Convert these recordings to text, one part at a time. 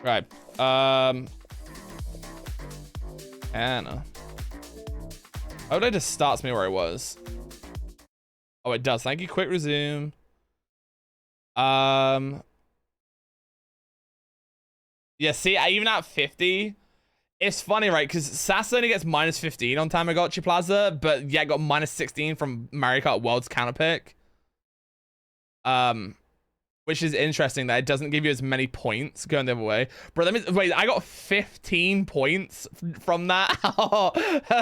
Right. Anna. Oh, it just starts me where I was. Oh, it does. Thank you. Quick resume. Yeah, see, even at 50, it's funny, right? Because Sass only gets minus 15 on Tamagotchi Plaza, but yeah, got minus 16 from Mario Kart World's counterpick. Which is interesting that it doesn't give you as many points going the other way. Bro, let me wait. I got 15 points from that.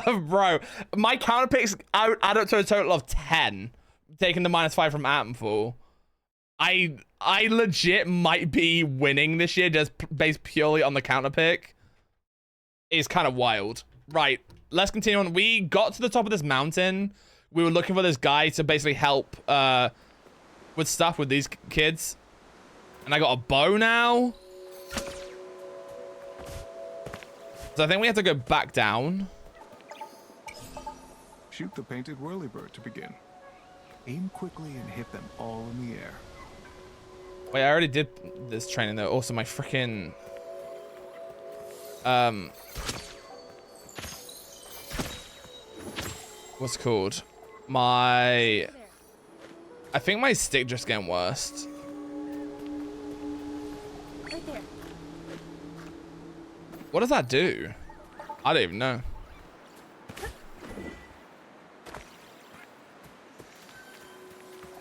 Bro, my counterpicks add up to a total of 10, taking the minus 5 from Atomful. I legit might be winning this year just based purely on the counterpick. It's kind of wild. Right, let's continue on. We got to the top of this mountain. We were looking for this guy to basically help with stuff with these kids. And I got a bow now. So I think we have to go back down. Shoot the painted whirlybird to begin. Aim quickly and hit them all in the air. Wait, I already did this training though. Also, my freaking what's it called? I think my stick just getting worse. Right there. What does that do? I don't even know.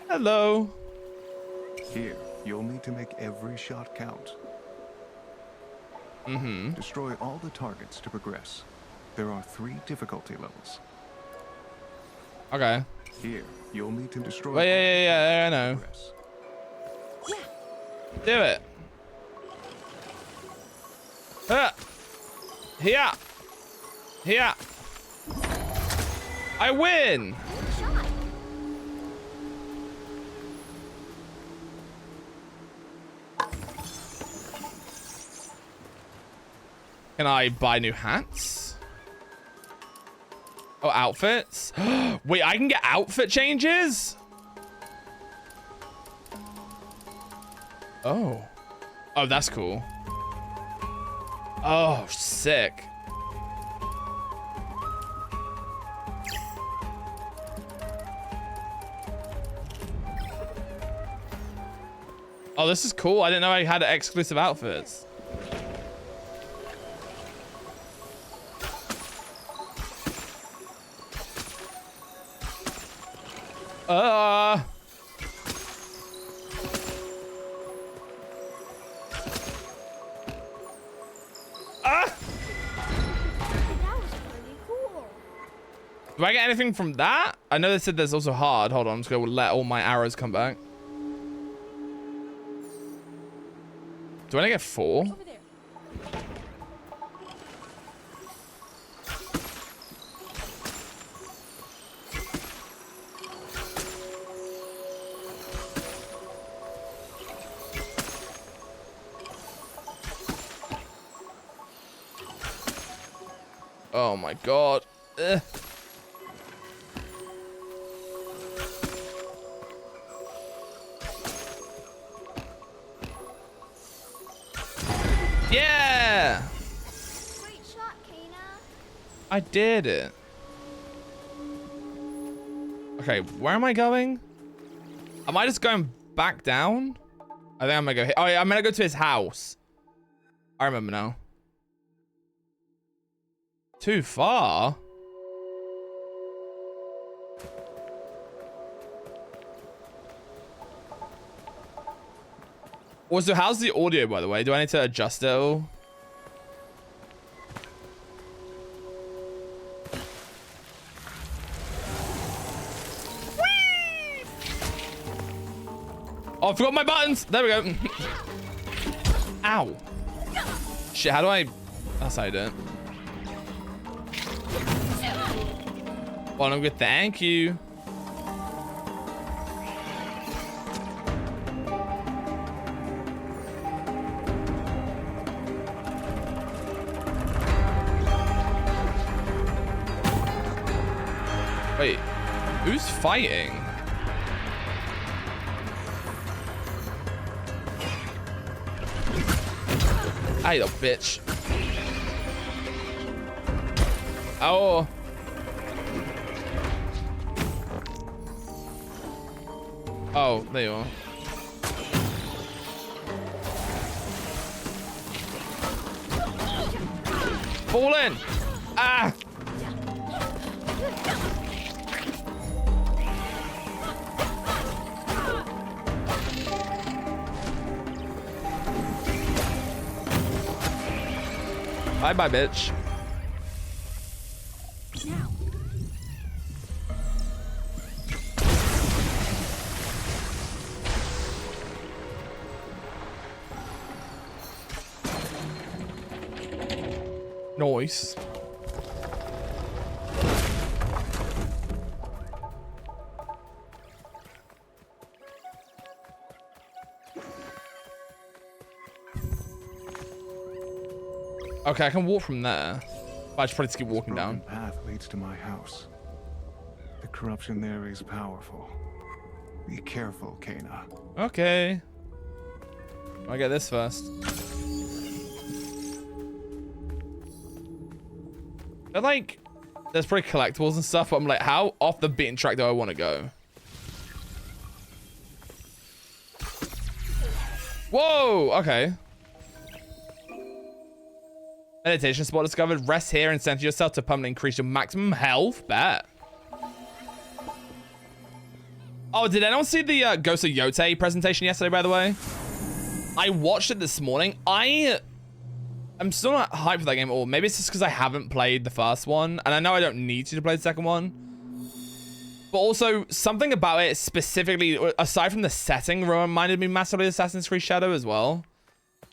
Hello. Here, you'll need to make every shot count. Mm-hmm. Destroy all the targets to progress. There are 3 difficulty levels. Okay. Here, you'll need to destroy. Well, yeah, I know. Progress. Do it. Here. Here. I win. Good shot. Can I buy new hats? Oh, outfits? Wait, I can get outfit changes? Oh. Oh, that's cool. Oh, sick. Oh, this is cool. I didn't know I had exclusive outfits. Ah! That was pretty cool. Do I get anything from that? I know they said there's also hard. Hold on, I'm just gonna let all my arrows come back. Do I only get 4? Over there. Oh my god. Ugh. Yeah! Great shot, Kana. I did it. Okay, where am I going? Am I just going back down? I think I'm gonna go here. Oh yeah, I'm gonna go to his house. I remember now. Too far? Also, how's the audio, by the way? Do I need to adjust it all? Whee! Oh, I forgot my buttons. There we go. Ow. Shit, how do I... That's how I do it. Well, I'm good. Thank you. Wait, who's fighting? Hey, little bitch. Oh. Oh, there you are. Fall in. Ah. Bye bye, bitch. Now. Nice. Okay, I can walk from there. But I should probably just keep walking Broken down. path leads to my house. The corruption there is powerful. Be careful, Kana. Okay. I get this first. But like, there's probably collectibles and stuff, but I'm like, how off the beaten track do I want to go? Whoa, okay. Meditation spot discovered. Rest here and center yourself to permanently increase your maximum health. Bet. Oh, did anyone see the Ghost of Yote presentation yesterday, by the way? I watched it this morning. I'm still not hyped for that game at all. Maybe it's just because I haven't played the first one. And I know I don't need to play the second one. But also, something about it specifically, aside from the setting, reminded me massively of Assassin's Creed Shadow as well.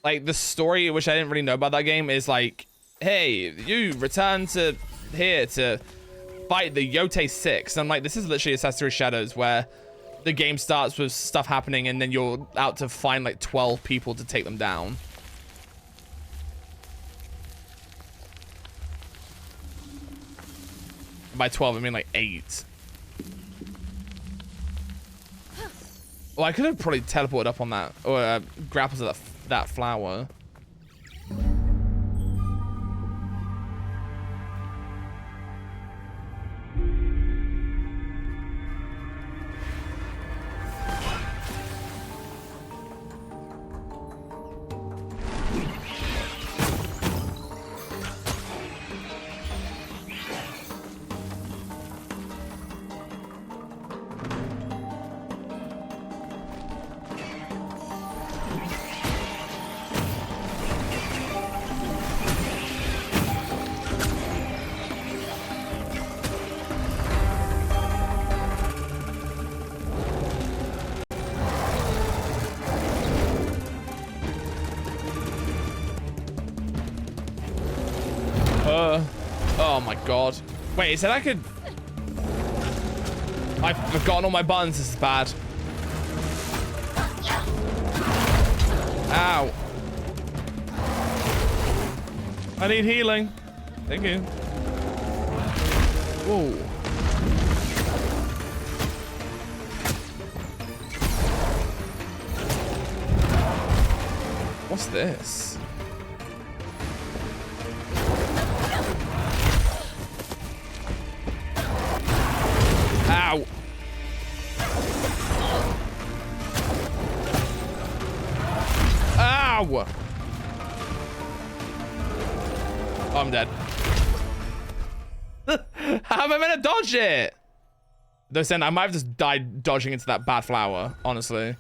Like, the story, which I didn't really know about that game, is like, hey, you return to here to fight the Yote 6. And I'm like, this is literally Assassin's Creed Shadows, where the game starts with stuff happening and then you're out to find like 12 people to take them down. By 12, I mean like 8. Well, I could have probably teleported up on that, or grappled to that flower. Oh my god. Wait, is that I could... I've forgotten all my buttons. This is bad. Ow. I need healing. Thank you. Whoa. What's this? Ow. Ow. Oh, I'm dead. How am I meant to dodge it? Though saying I might have just died dodging into that bad flower, honestly.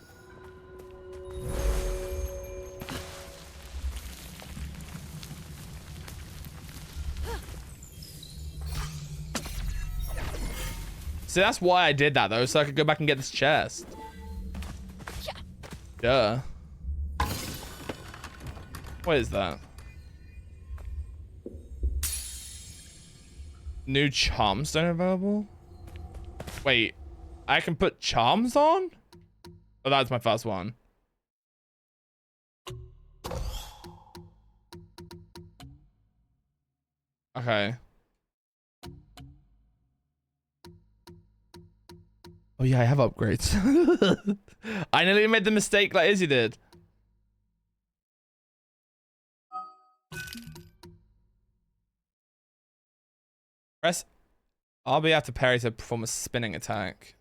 See, that's why I did that, though, so I could go back and get this chest. Duh. What is that? New charm stone available? Wait, I can put charms on? Oh, that's my first one. Okay. Oh yeah, I have upgrades. I nearly made the mistake like Izzy did. Press RB after parry to perform a spinning attack.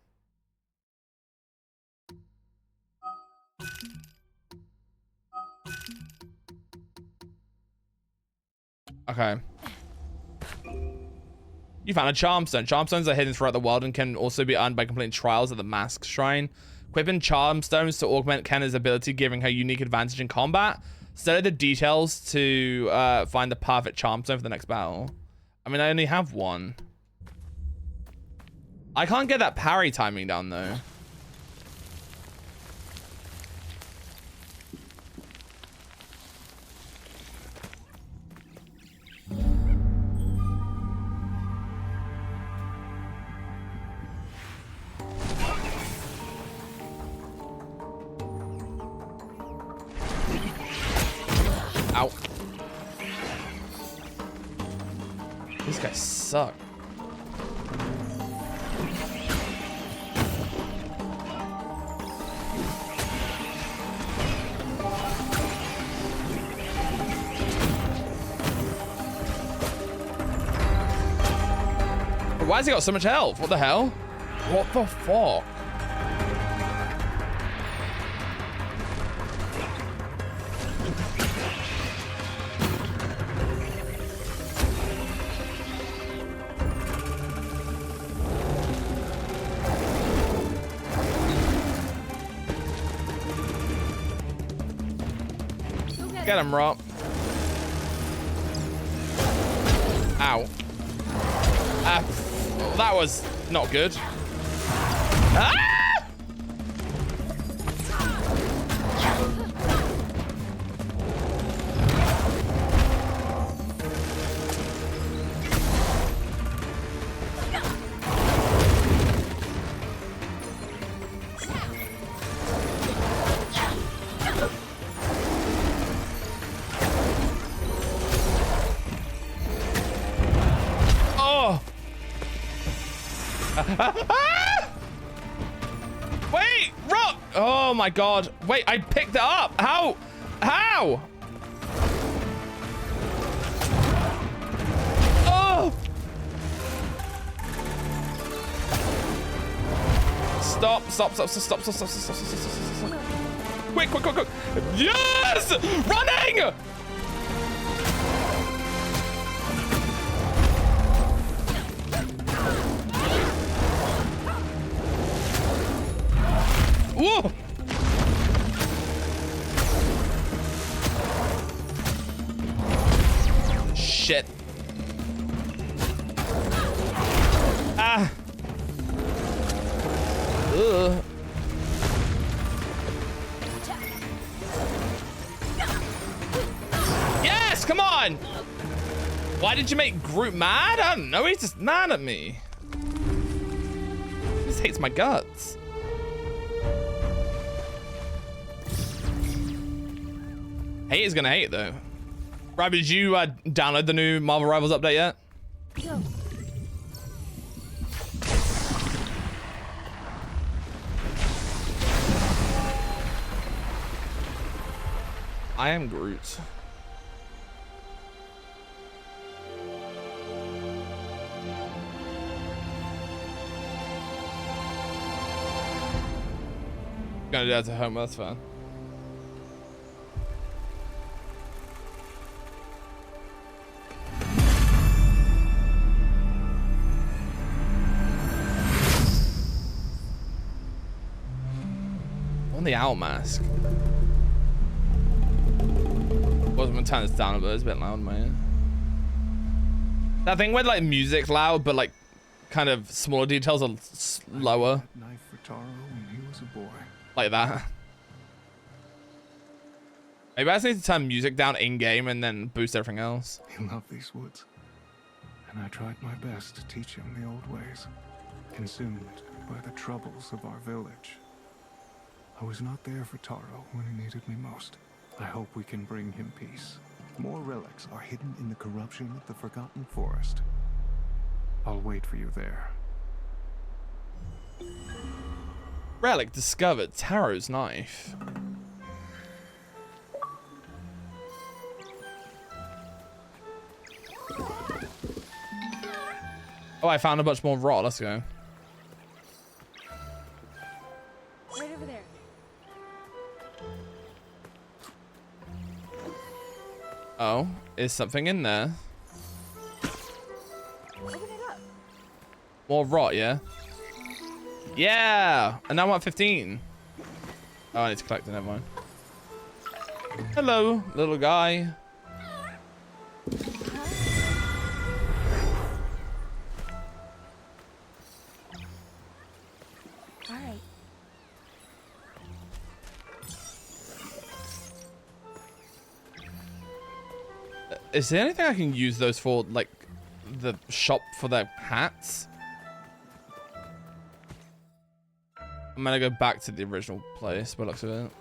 Okay. You found a charm stone. Charm stones are hidden throughout the world and can also be earned by completing trials at the Mask Shrine. Equipping charm stones to augment Kenna's ability, giving her unique advantage in combat. Study the details to find the perfect charm stone for the next battle. I mean, I only have one. I can't get that parry timing down though. Ow. These guys suck. Why has he got so much health? What the hell? What the fuck? Get him, Rob. Ow. That was not good. Ah! Oh! Wait, Rock! Oh my god. Wait, I picked it up. How? How? Oh! Stop, stop, stop, stop, stop, stop, stop, stop, stop, stop, stop, stop. Quick, quick, quick, quick. Yes! Running! Whoa! Shit. Ah. Ugh. Yes, come on. Why did you make Groot mad? I don't know. He's just mad at me. He just hates my guts. Hate is gonna hate though. Rob, did you download the new Marvel Rivals update yet? Go. I am Groot. Gonna do that to home, that's fine. On the owl mask. Wasn't gonna turn this down, but it's a bit loud, man. That thing where like music's loud, but like kind of smaller details are lower. Knife for Taro when he was a boy. Like that. Maybe I just need to turn music down in game and then boost everything else. He loved these woods, and I tried my best to teach him the old ways. Consumed by the troubles of our village, I was not there for Taro when he needed me most. I hope we can bring him peace. More relics are hidden in the corruption of the Forgotten Forest. I'll wait for you there. Relic discovered. Taro's knife. Oh, I found a bunch more rot. Let's go. Right over there. Oh, is something in there? Open it up. More rot, yeah? Yeah! And now I'm at 15. Oh, I need to collect it. Never mind. Hello, little guy. All right. Is there anything I can use those for, like, the shop for their hats? I'm gonna go back to the original place by the looks of it.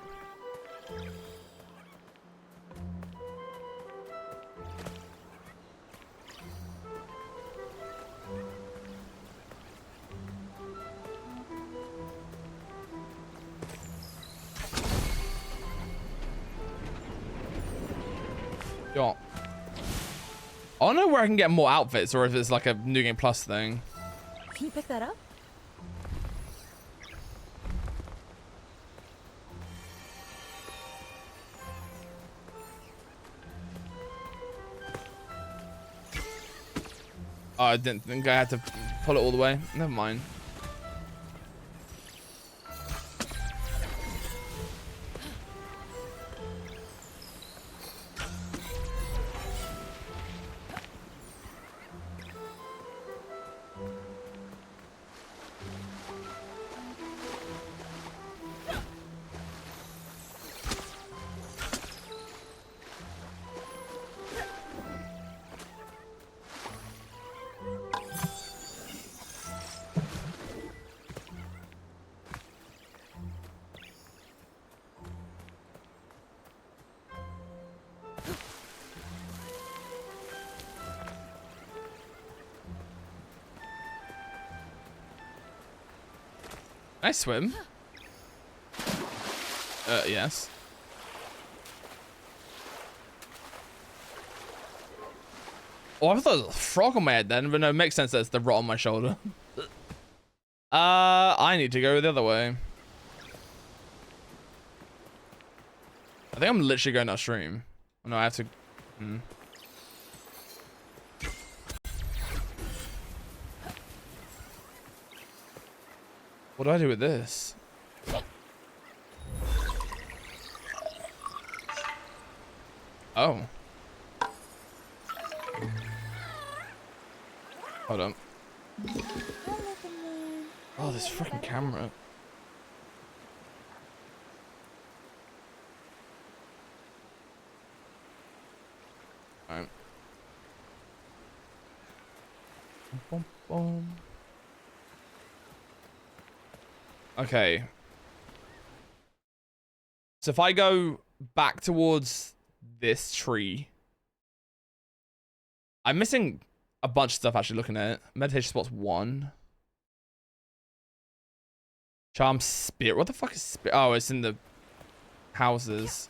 Yo. I don't know where I can get more outfits or if it's like a New Game Plus thing. Can you pick that up? Oh, I didn't think I had to pull it all the way. Never mind. Can I swim? Yes. Oh, I thought it was a frog on my head then, but no, it makes sense that it's the rot on my shoulder. I need to go the other way. I think I'm literally going upstream. Oh, no, I have to... What do I do with this? Oh. Hold on. Oh, this freaking camera. Alright. Boom, boom. Okay. So if I go back towards this tree, I'm missing a bunch of stuff actually looking at it. Meditation spot's 1. Charm spirit. What the fuck is spirit? Oh, it's in the houses.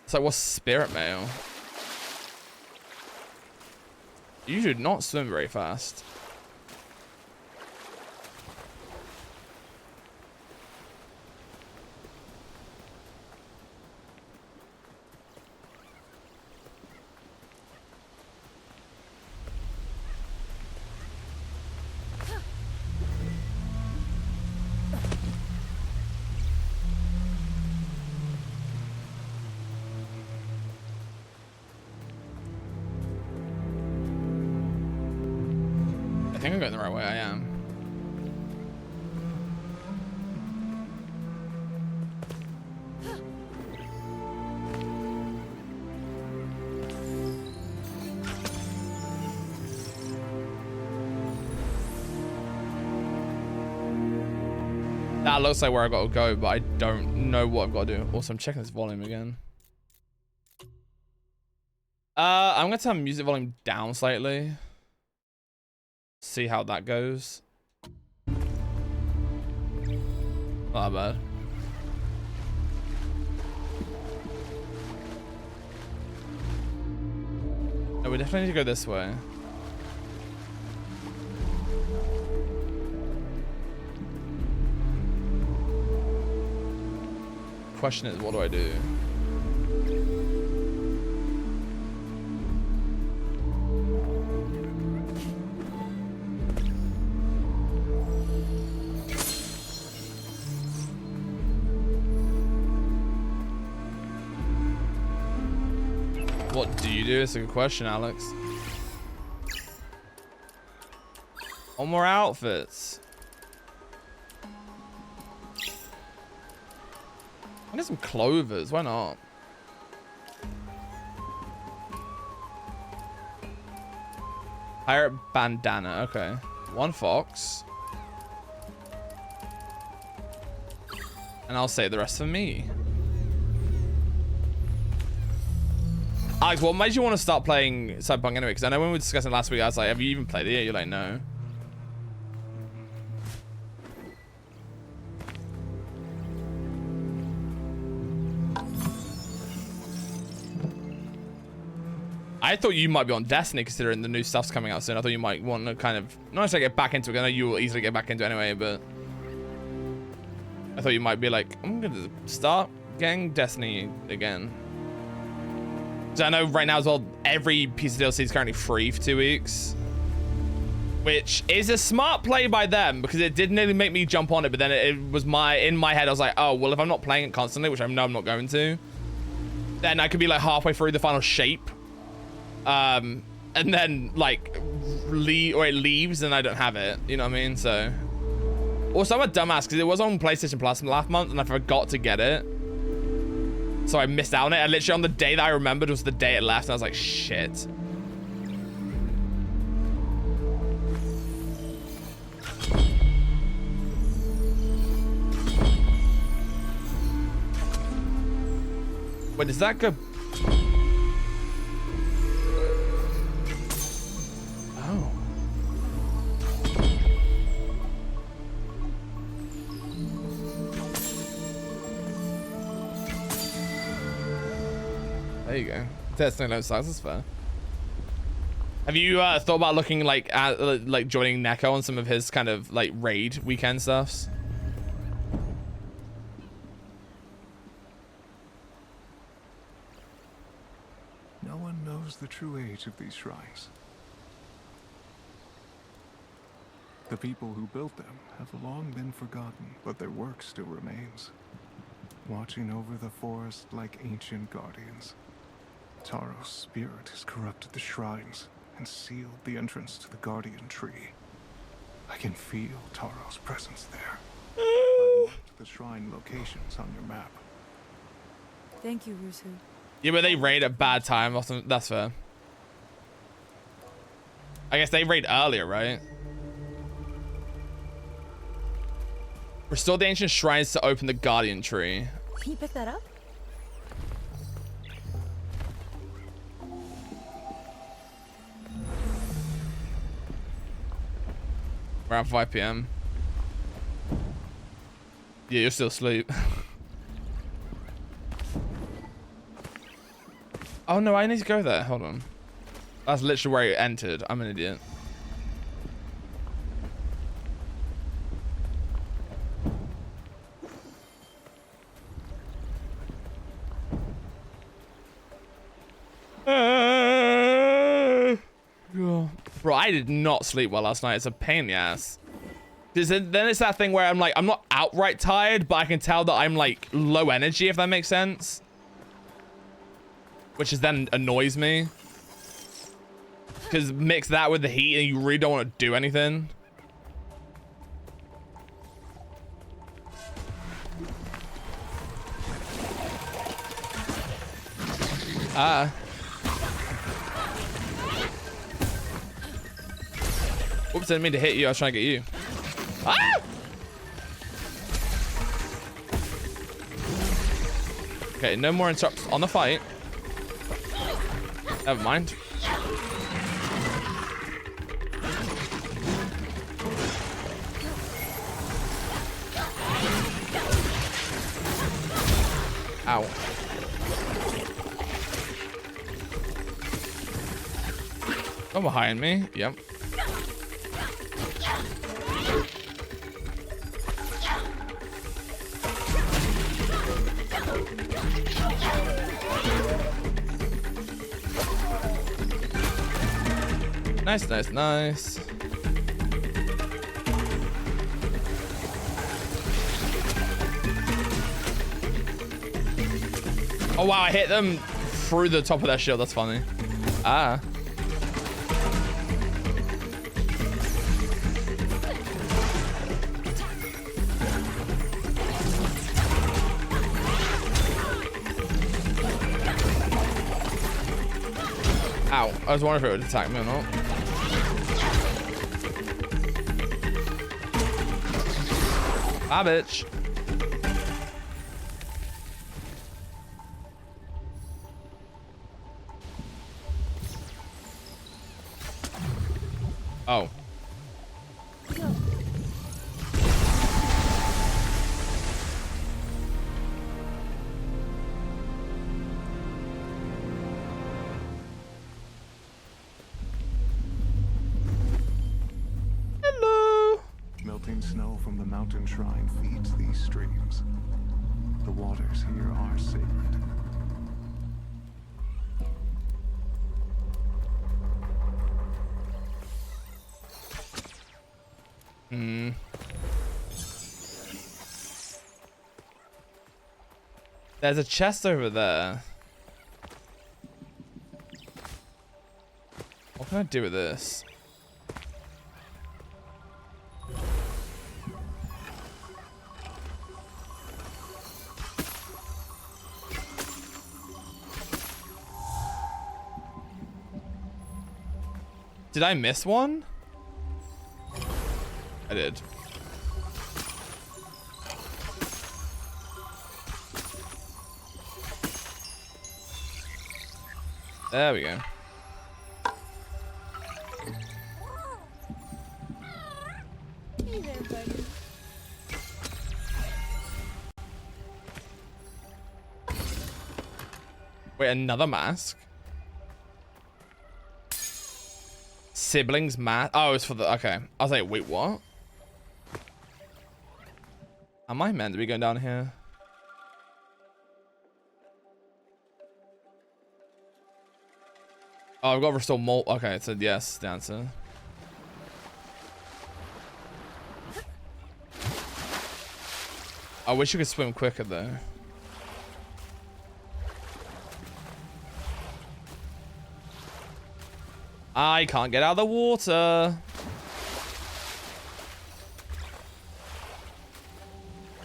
It's like, what's spirit mail? You should not swim very fast. I think I'm going the right way. I am. That looks like where I got to go, but I don't know what I've got to do. Also, I'm checking this volume again. I'm going to turn music volume down slightly. See how that goes. Not that bad. No, we definitely need to go this way. question is, what do I do? What do you do? It's a good question, Alex. One more outfits. I need some clovers. Why not? Pirate bandana. Okay. One fox. And I'll save the rest for me. Alex, what made you want to start playing Cyberpunk anyway? Because I know when we were discussing last week, I was like, have you even played it yet? You're like, no. I thought you might be on Destiny considering the new stuff's coming out soon. I thought you might want to kind of, not necessarily get back into it. I know you will easily get back into it anyway, but I thought you might be like, I'm going to start getting Destiny again. So I know right now as well, every piece of DLC is currently free for 2 weeks, which is a smart play by them because it did nearly make me jump on it. But then it was in my head, I was like, oh, well, if I'm not playing it constantly, which I know I'm not going to, then I could be like halfway through the final shape. And then like it leaves and I don't have it. You know what I mean? So also I'm a dumbass because it was on PlayStation Plus last month and I forgot to get it. So I missed out on it. And literally on the day that I remembered was the day it left. And I was like, shit. Wait, does that go? Oh. There you go. Destiny no size is fair. Have you thought about looking like at like joining Neko on some of his kind of like raid weekend stuffs? No one knows the true age of these shrines. The people who built them have long been forgotten, but their work still remains, watching over the forest like ancient guardians. Taro's spirit has corrupted the shrines and sealed the entrance to the guardian tree. I can feel Taro's presence there. I've marked the shrine locations on your map. Thank you, Rusu. Yeah, but they raid at bad time. That's fair. I guess they raid earlier, right? Restore the ancient shrines to open the guardian tree. Can you pick that up? Around 5 p.m. Yeah, you're still asleep. Oh no, I need to go there. Hold on. That's literally where it entered. I'm an idiot. Bro, I did not sleep well last night. It's a pain in the ass. Then it's that thing where I'm like, I'm not outright tired, but I can tell that I'm like low energy, if that makes sense. Which is then annoys me. Because mix that with the heat and you really don't want to do anything. Oops, I didn't mean to hit you. I was trying to get you. Ah! Okay, no more interrupts on the fight. Never mind. Ow. Come behind me. Yep. Nice, nice, nice. Oh wow, I hit them through the top of their shield. That's funny. Ah. Ow. I was wondering if it would attack me or not. Ah, bitch. Oh. Hello. Melting snow from the mountain shrine feeds these streams. The waters here are sacred. There's a chest over there. What can I do with this? Did I miss one? I did. There we go. Hey there, buddy. Wait, another mask? Siblings mask? Oh, it's for the... Okay. I was like, wait, what? Am I meant to be going down here? Oh, I've got to restore more. Okay, it said yes, the answer. I wish you could swim quicker though. I can't get out of the water.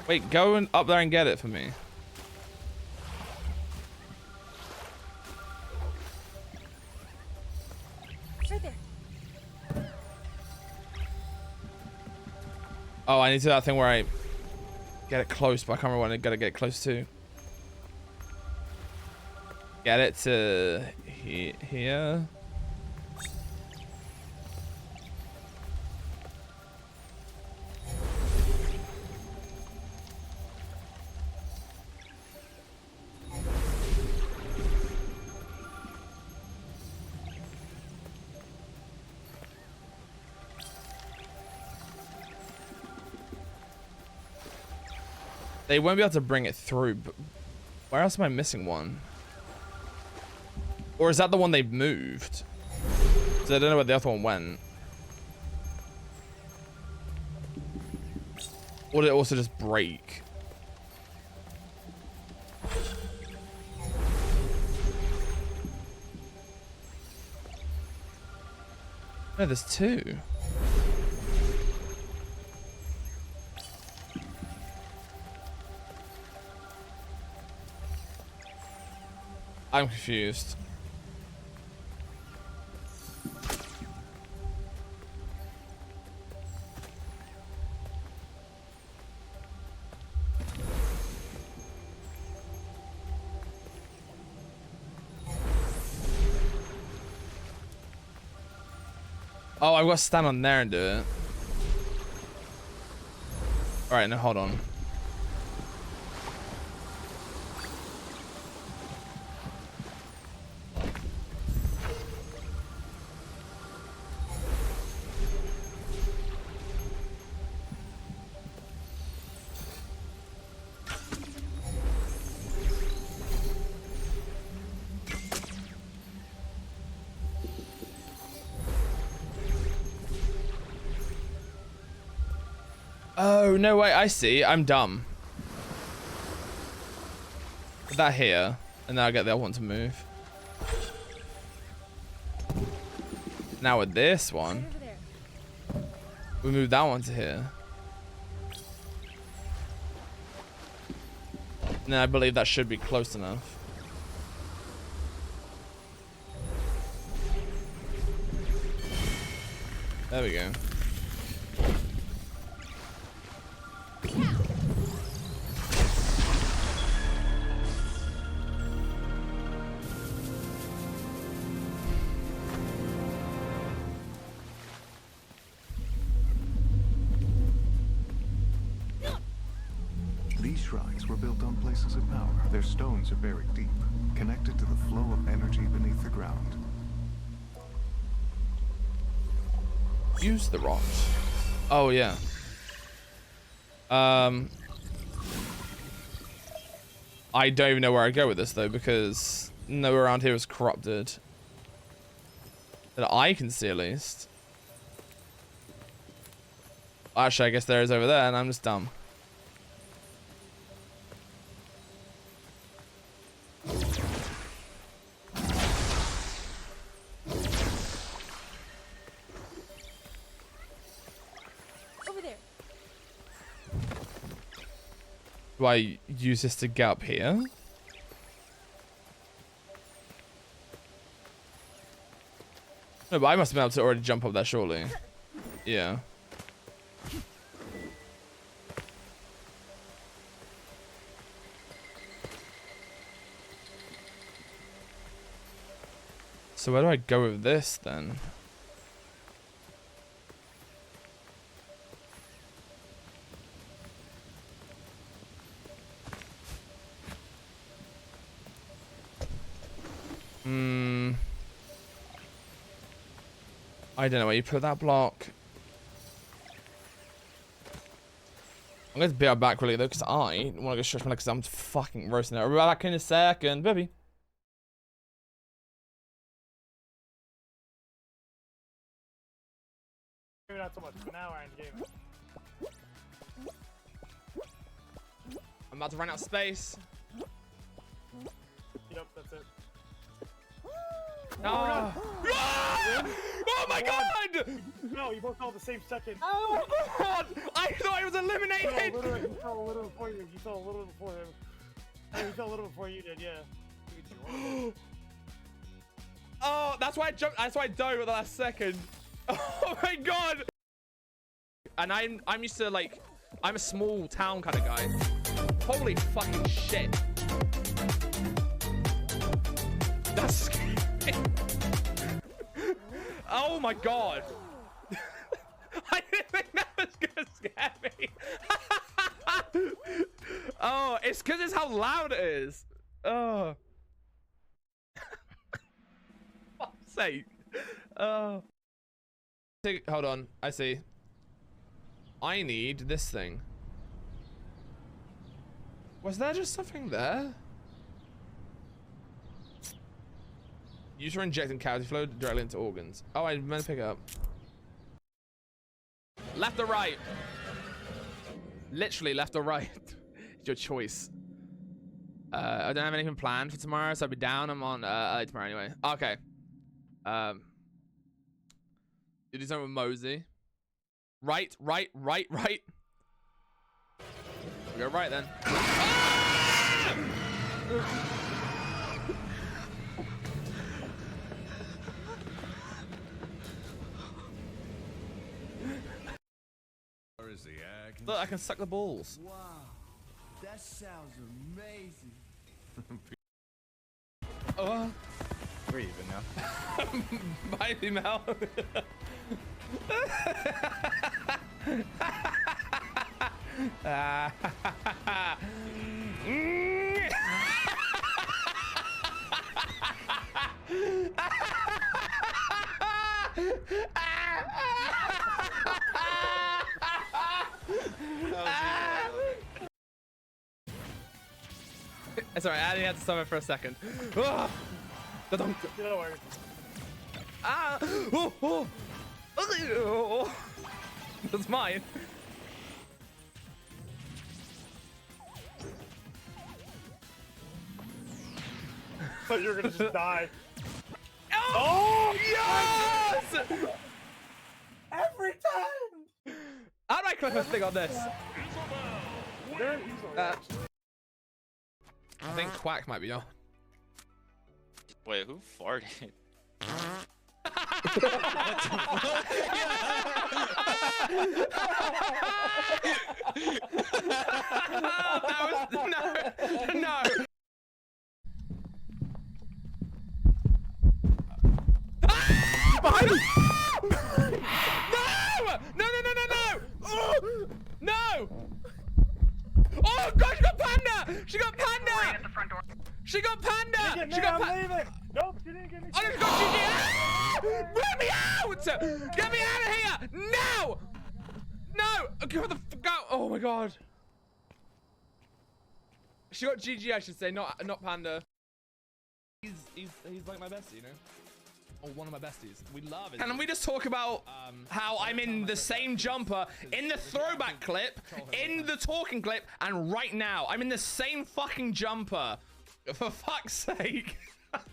Wait, go up there and get it for me. Right there. Oh, I need to do that thing where I get it close, but I can't remember when I gotta get close to. Get it to here. They won't be able to bring it through, but where else am I missing one? Or is that the one they've moved? Because I don't know where the other one went. Or did it also just break? No, there's two. I'm confused. Oh, I've got to stand on there and do it. All right, now hold on. Oh, no, wait, I see. I'm dumb. Put that here, and then I'll get the other one to move. Now with this one, Right over there. we move that one to here. And then I believe that should be close enough. There we go. These shrines were built on places of power. Their stones are buried deep, connected to the flow of energy beneath the ground. Use the rocks. Oh, yeah. I don't even know where I go with this, though, because nowhere around here is corrupted. That I can see, at least. Actually, I guess there is over there, and I'm just dumb. Over there. Do I use this to get up here? No, but I must have been able to already jump up there, surely. Yeah. So where do I go with this, then? I don't know where you put that block. I'm going to be right back really though, because I want to go stretch my legs because I'm fucking roasting it. I'll be back in a second, baby. Maybe not so much, but now we're in the game. I'm about to run out of space. Yep, that's it. Oh, oh my god! No, you both fell at the same second. Oh my god! I thought I was You eliminated! fell a little before you. You fell a little before him. Oh, you fell a little before you did, yeah. Oh, that's why I jumped. That's why I dove at the last second. Oh my god! And I'm used to like, I'm a small town kind of guy. Holy fucking shit! That's scary. Oh my god! I didn't think that was gonna scare me. Oh, it's because it's how loud it is. Oh. Fuck's sake. Oh. Hold on, I see. I need this thing. Was there just something there? Use for injecting cavity flow directly into organs. Oh, I meant to pick it up. Left or right? Literally left or right. It's your choice. I don't have anything planned for tomorrow, so I'll be down. I'm on early tomorrow anyway. Okay. You do something with Mosey. Right. We go right then. Look, I can suck the balls. Wow, that sounds amazing. Oh. Where are you even now? Bye, female. Sorry, I had to stop it for a second. Ah! Don't worry. Ah! Oh, oh. Oh. That's mine. thought you were gonna just die. Oh, yes! Every time! How do I click a thing on this? Very easily. I think Quack might be on. Wait, who farted? That was no. Ah! Behind me! No! No! Oh God! She got Panda! She got Panda! She got Panda! She got I'm leaving! Nope, she didn't get me. I just got GG! Ah! Let me out! Get me out of here! No! No! Get the fuck out! Oh my God! She got GG, I should say, not Panda. He's like my bestie, you know? Or one of my besties. We love it. And we just talk about how I'm in the same jumper in the throwback clip, in the talking clip, and right now I'm in the same fucking jumper. For fuck's sake. What's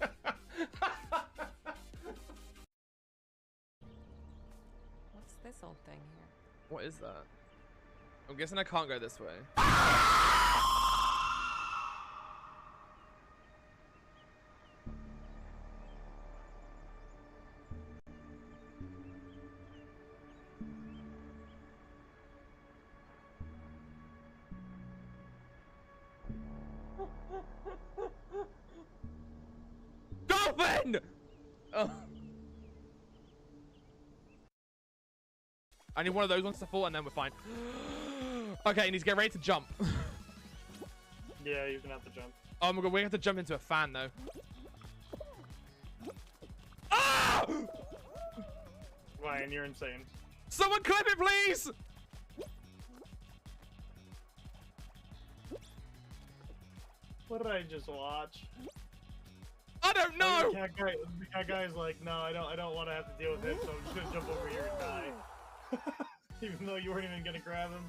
this old thing here? What is that? I'm guessing I can't go this way. Dolphin! Oh. I need one of those ones to fall and then we're fine. Okay, he needs to get ready to jump. Yeah, you're gonna have to jump. Oh my God, we have to jump into a fan though. Ah! Ryan, you're insane. Someone clip it, please! What did I just watch? I don't know! The cat guy's like, no, I don't want to have to deal with him, so I'm just gonna jump over here and die. Even though you weren't even gonna grab him.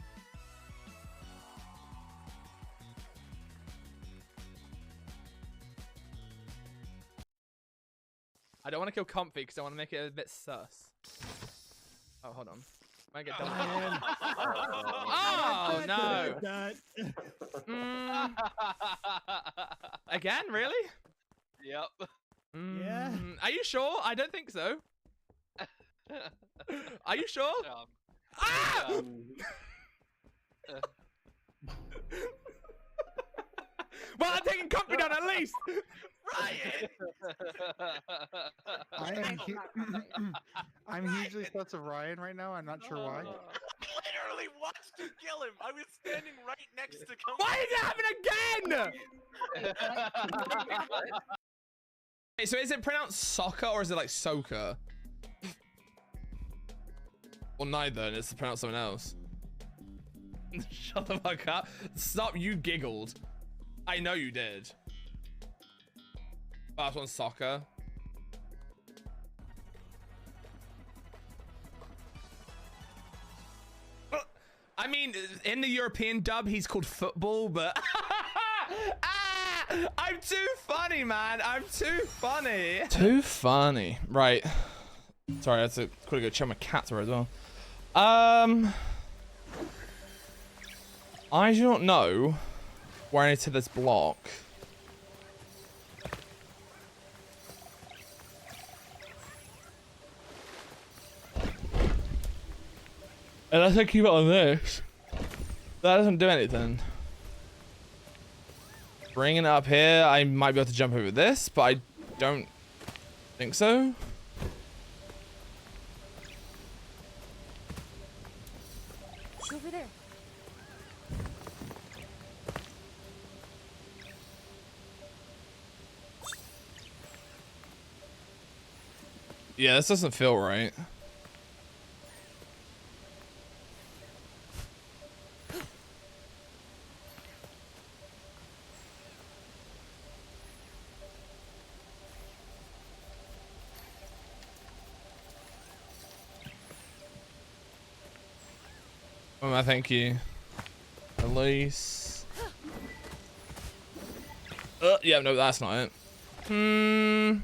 I don't want to kill Comfy because I want to make it a bit sus. Oh, hold on. Might get done. Oh, no. Again, really? Yep. Yeah. Are you sure? I don't think so. Are you sure? Ah! Well, I'm taking Comfy down at least. Ryan! I'm hugely sus of Ryan right now. I'm not sure why. I literally watched you kill him. I was standing right next to Comfy. Why is it happening again? Wait, so is it pronounced soccer or is it like soca? Or neither, and it's pronounced something else. Shut the fuck up. Stop, you giggled. I know you did. Last one's soccer. I mean, in the European dub, he's called football, but... I'm too funny, man. I'm too funny. Too funny. Right. Sorry, I had to quickly go check my cats as well. I do not know where I need to this block. Unless I keep it on this. That doesn't do anything. Bringing it up here, I might be able to jump over this, but I don't think so. It's over there. Yeah, this doesn't feel right. Thank you. Release. Yeah, no, that's not it. Hmm.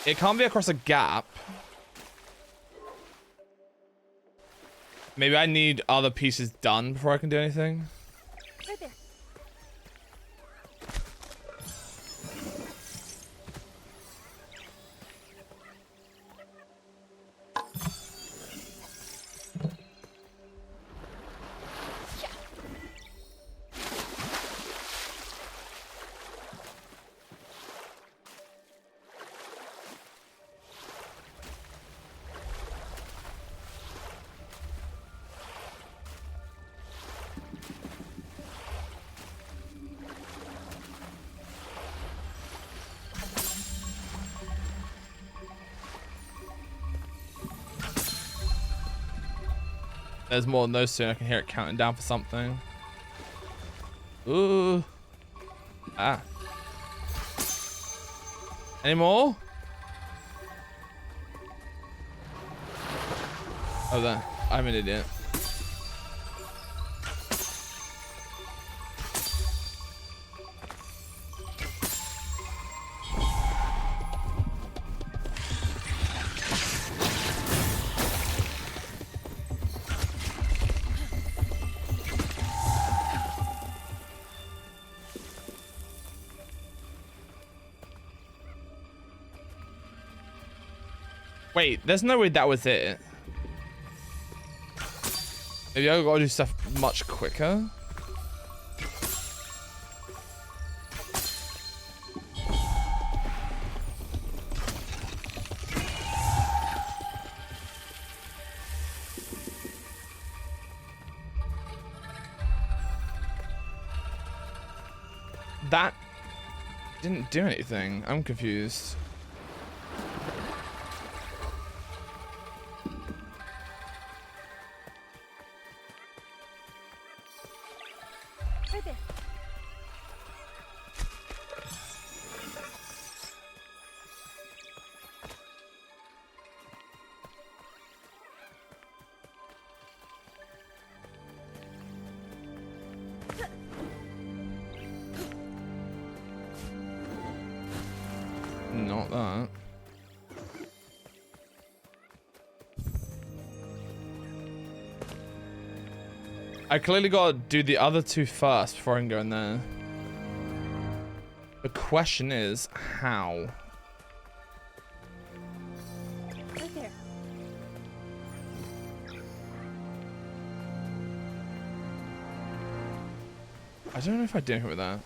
It can't be across a gap. Maybe I need other pieces done before I can do anything. Right there. There's more than those two. I can hear it counting down for something. Ooh. Ah. Any more? Oh, there. I'm an idiot. Wait, there's no way that was it. Maybe I gotta do stuff much quicker. That didn't do anything. I'm confused. Right there. Not that. I clearly gotta do the other two first before I can go in there. The question is, how? Right there. I don't know if I do anything with that.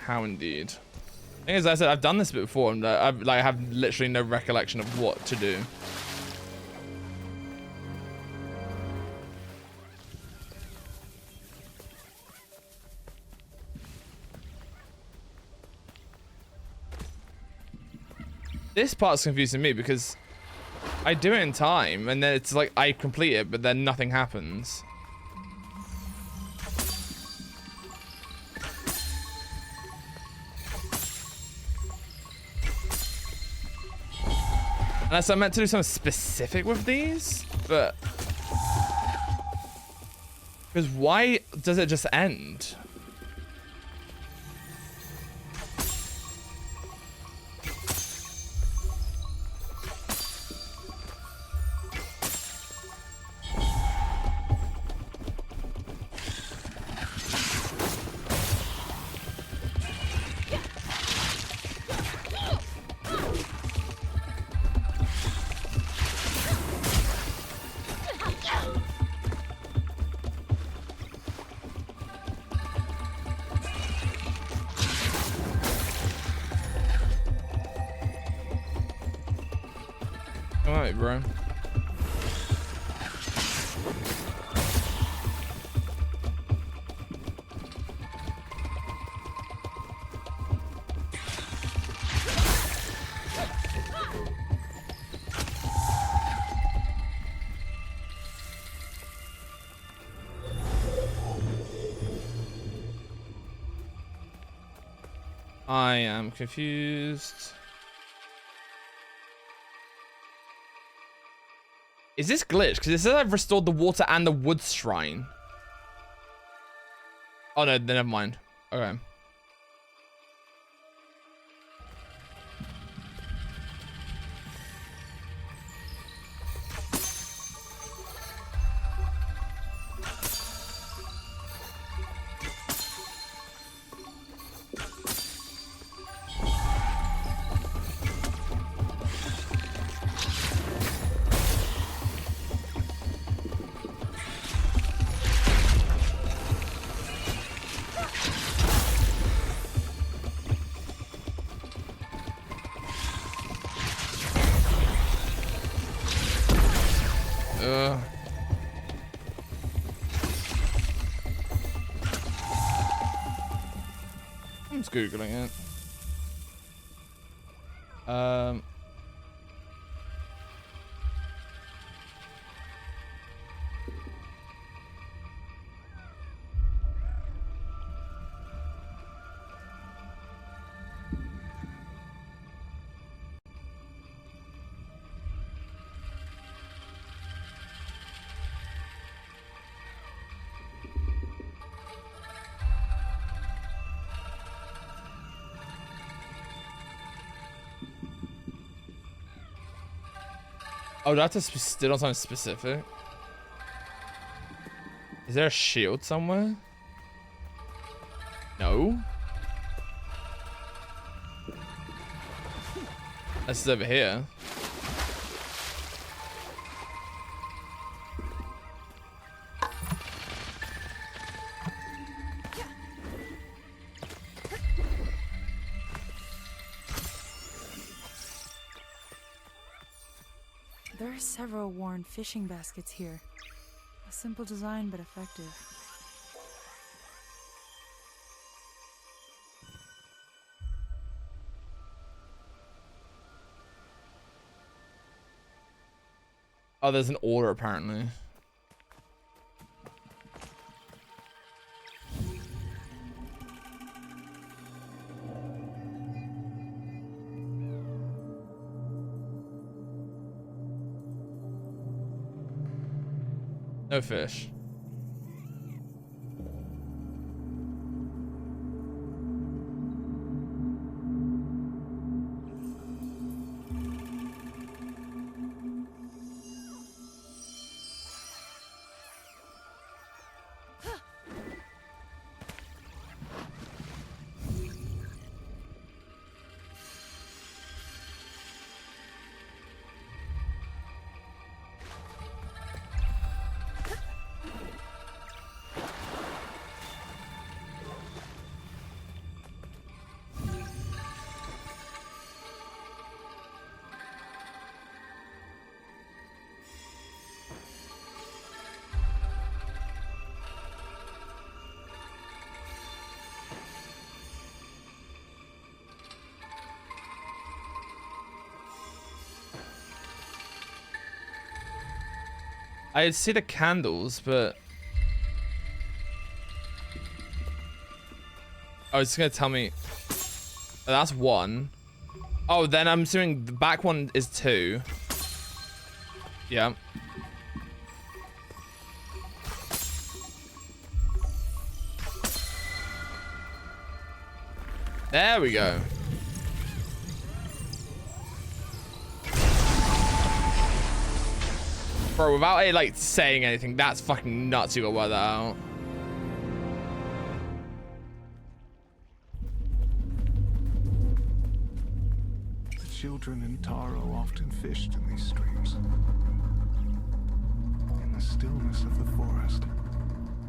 How indeed. Thing is, I said I've done this before, and I have literally no recollection of what to do. This part's confusing me because I do it in time, and then it's like I complete it, but then nothing happens. Unless I'm meant to do something specific with these, but because why does it just end? Alright, bro. I am confused. Is this glitched? Because it says I've restored the water and the wood shrine. Oh no, then never mind. Okay. I'm just Googling it. Oh, do I have to still on something specific? Is there a shield somewhere? No. This is over here. There are several worn fishing baskets here. A simple design, but effective. Oh, there's an order apparently. No fish. I see the candles, but oh, it's gonna tell me. Oh, that's one. Oh, then I'm assuming the back one is two. Yeah. There we go. Bro, without it like saying anything, that's fucking nuts. You gotta work that out. The children in Taro often fished in these streams. In the stillness of the forest.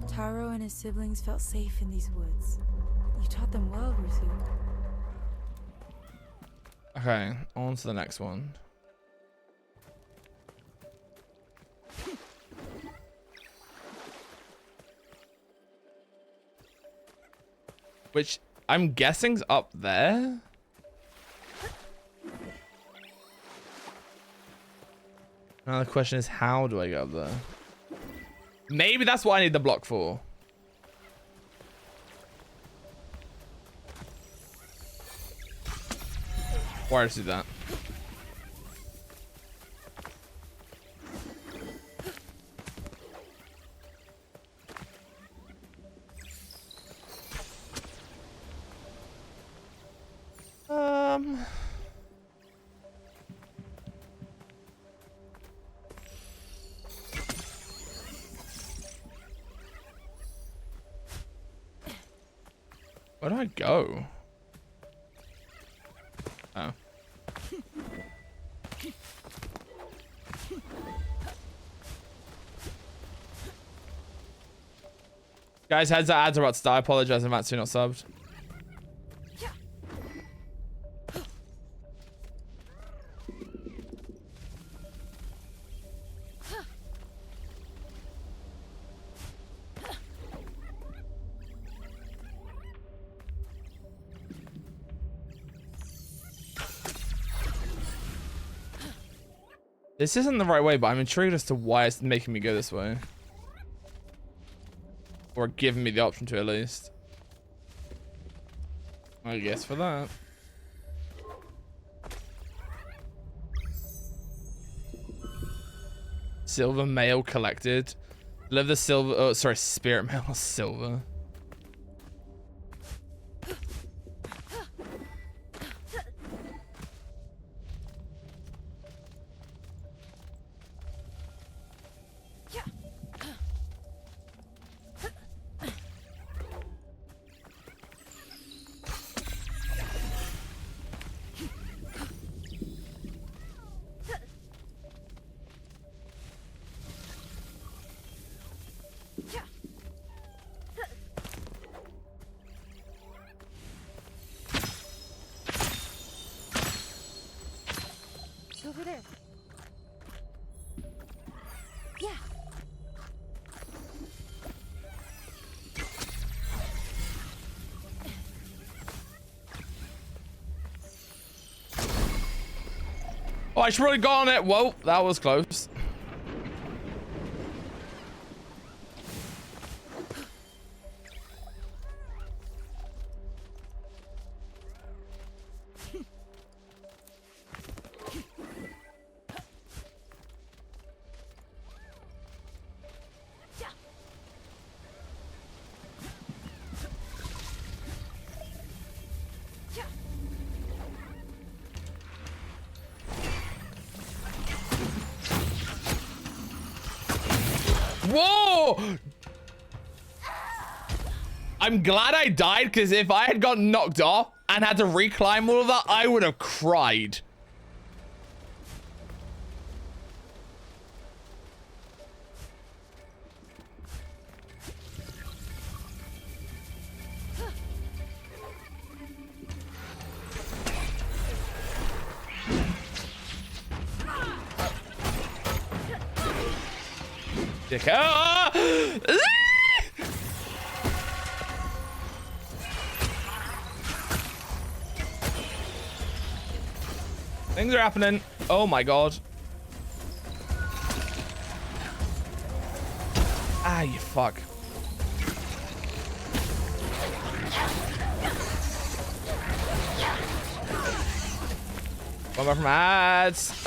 Taro and his siblings felt safe in these woods. You taught them well, Rusu. Okay, on to the next one. Which I'm guessing's up there. Now the question is, how do I get up there? Maybe that's what I need the block for. Why does do that? Where do I go? Oh. Guys, ads are about to die. I apologize in advance, you're not subbed. This isn't the right way, but I'm intrigued as to why it's making me go this way. Or giving me the option to, at least. I guess for that. Silver mail collected. Live the silver. Oh, sorry, spirit mail. Silver. Over there. Yeah. Oh, I should really go on it. Whoa, that was close. Whoa! I'm glad I died, because if I had gotten knocked off and had to reclimb all of that, I would have cried. Ah! Things are happening. Oh my god. Ah, you fuck. One more from ads.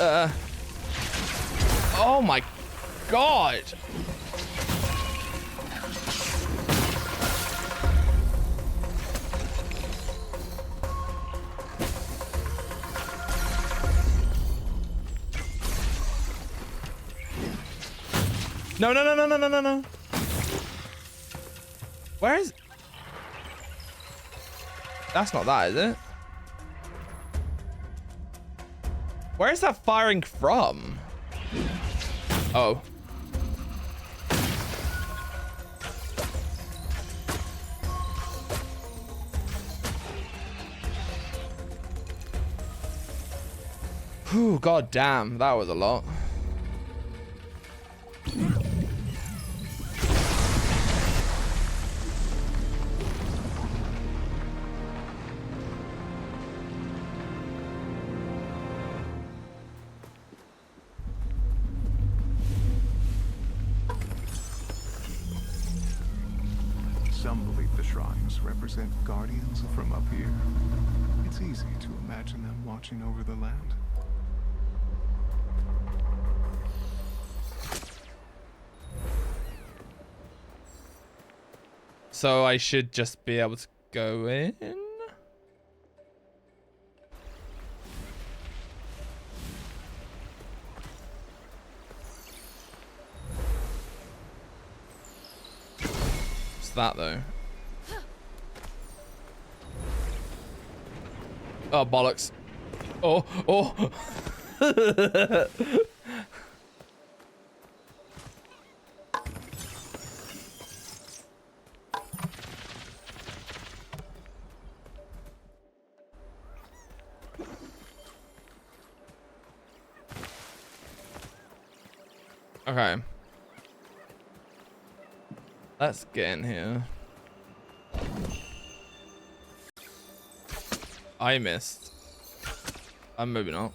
Oh my god. No, no, no, no, no, no, no, no. Where is... That's not that, is it? Where is that firing from? Oh. Whew, god damn, that was a lot. Some believe the shrines represent guardians from up here. It's easy to imagine them watching over the land. So I should just be able to go in? What's that though? Oh, bollocks. Oh, oh. Okay. Let's get in here. I missed. Maybe not.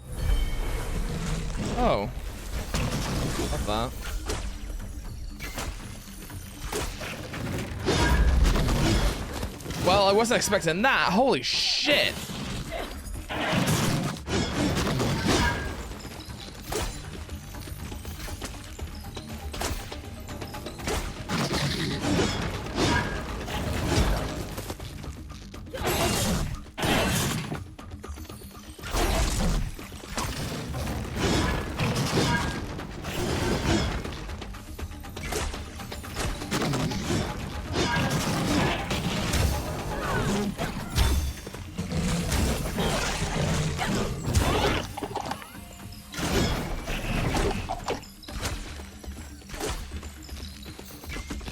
Oh. Love that. Well, I wasn't expecting that. Holy shit.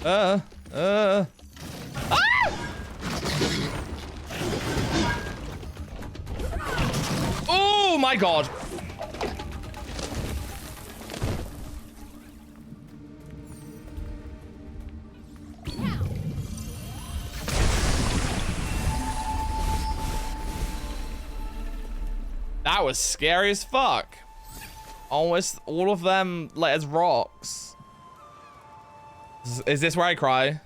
Ah! Oh my god! That was scary as fuck. Almost all of them like as rocks. Is this where I cry?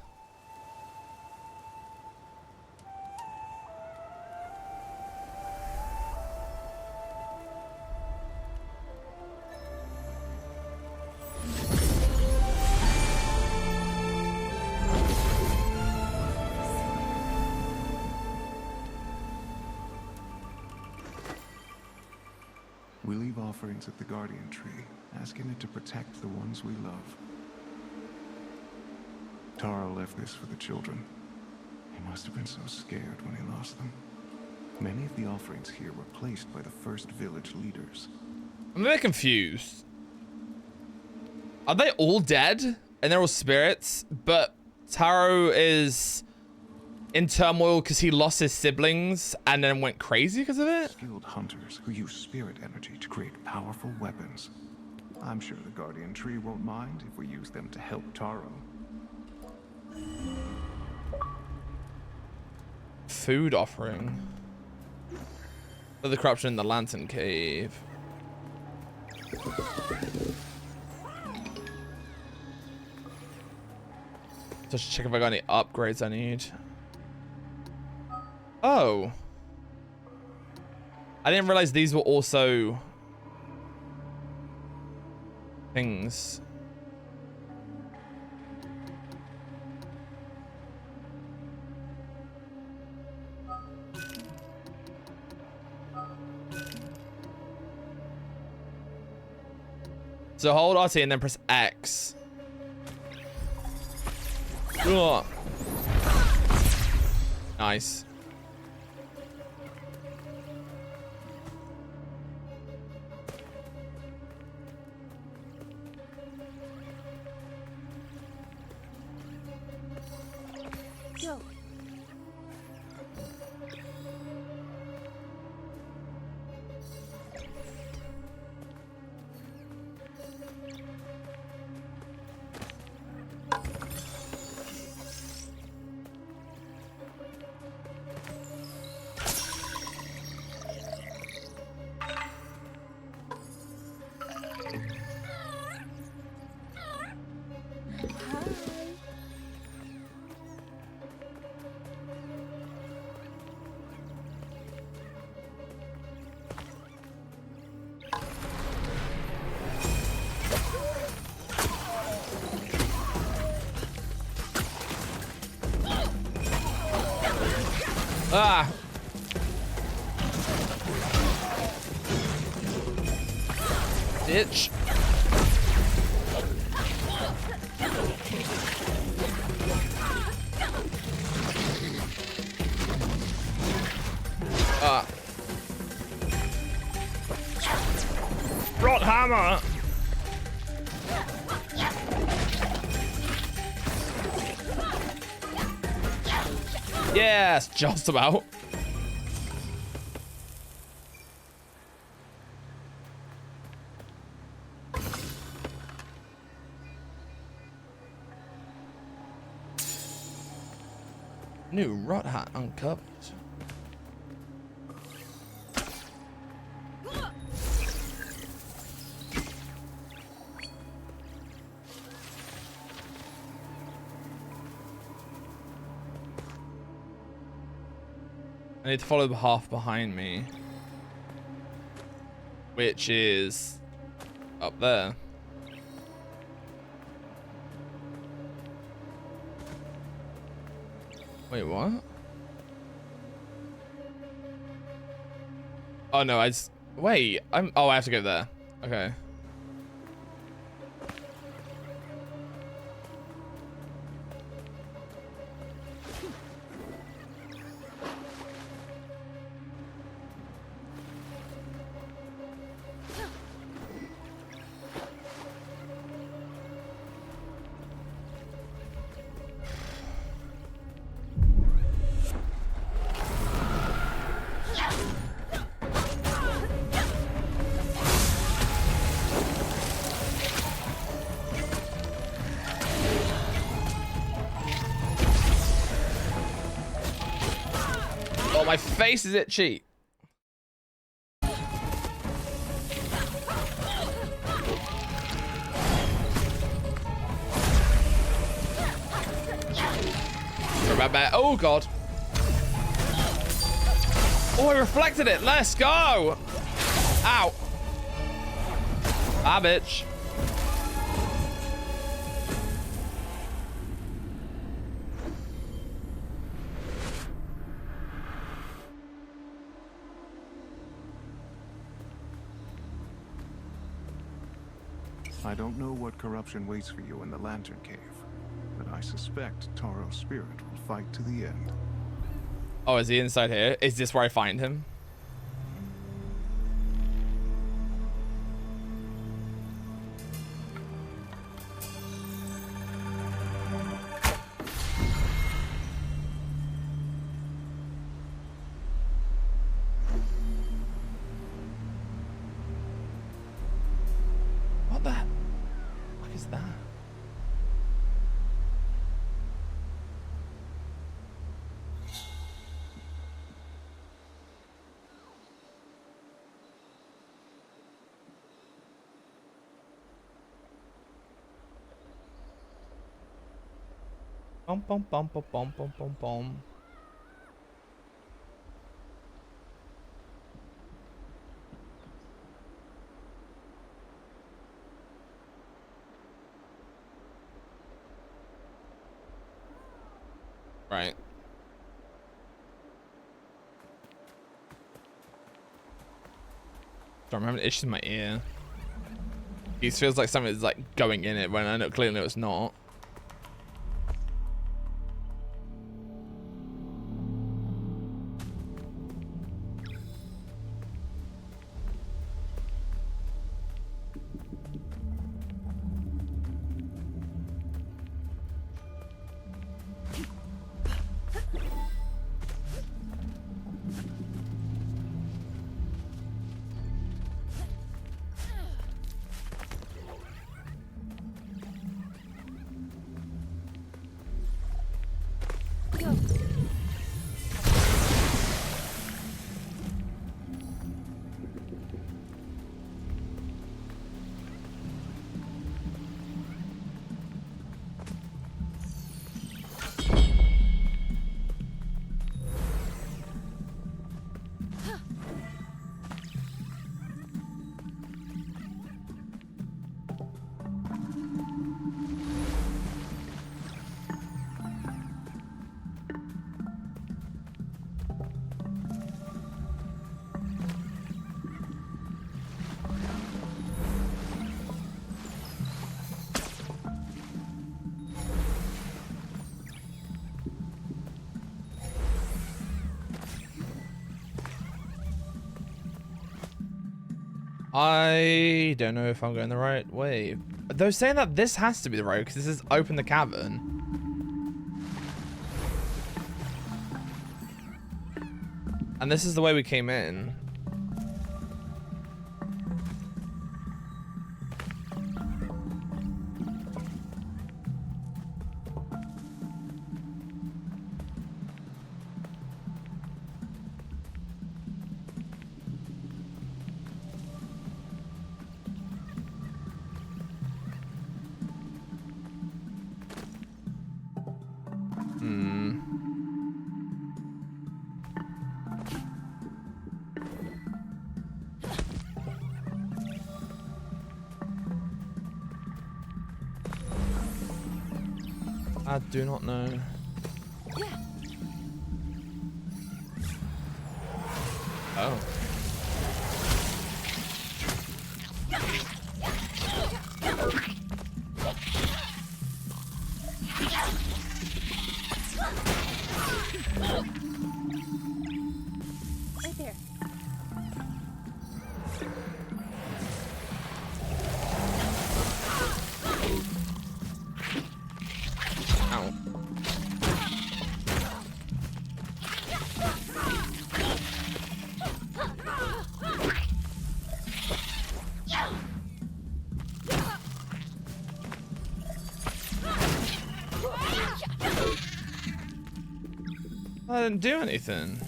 We leave offerings at the Guardian Tree, asking it to protect the ones we love. Taro left this for the children. He must have been so scared when he lost them. Many of the offerings here were placed by the first village leaders. I'm a bit confused. Are they all dead? And they're all spirits? But Taro is in turmoil because he lost his siblings and then went crazy because of it? Skilled hunters who use spirit energy to create powerful weapons. I'm sure the Guardian Tree won't mind if we use them to help Taro. Food offering. For the corruption in the Lantern Cave. Just check if I got any upgrades I need. Oh. I didn't realize these were also things. So hold RT and then press X. Ugh. Nice. Go. Ah. Bitch. Ah. hammer. Yes, just about. New rot hat uncovered. I need to follow the path behind me, which is up there. Wait, what? Oh no, I just wait. Oh, I have to go there. Okay. Oh, my face is itchy. Oh god. Oh, I reflected it. Let's go. Ow. Ah, bitch. I don't know what corruption waits for you in the Lantern Cave, but I suspect Taro's spirit will fight to the end. Oh, is he inside here? Is this where I find him? What the fuck is that? Bum bum bum bum bum bum bum bum. Right. Don't remember the issue in my ear. It feels like something is like going in it when I know clearly it's not. I don't know if I'm going the right way. They're saying that this has to be the road because this is open the cavern. And this is the way we came in. I do not know. Oh. Right there. Ow. I didn't do anything.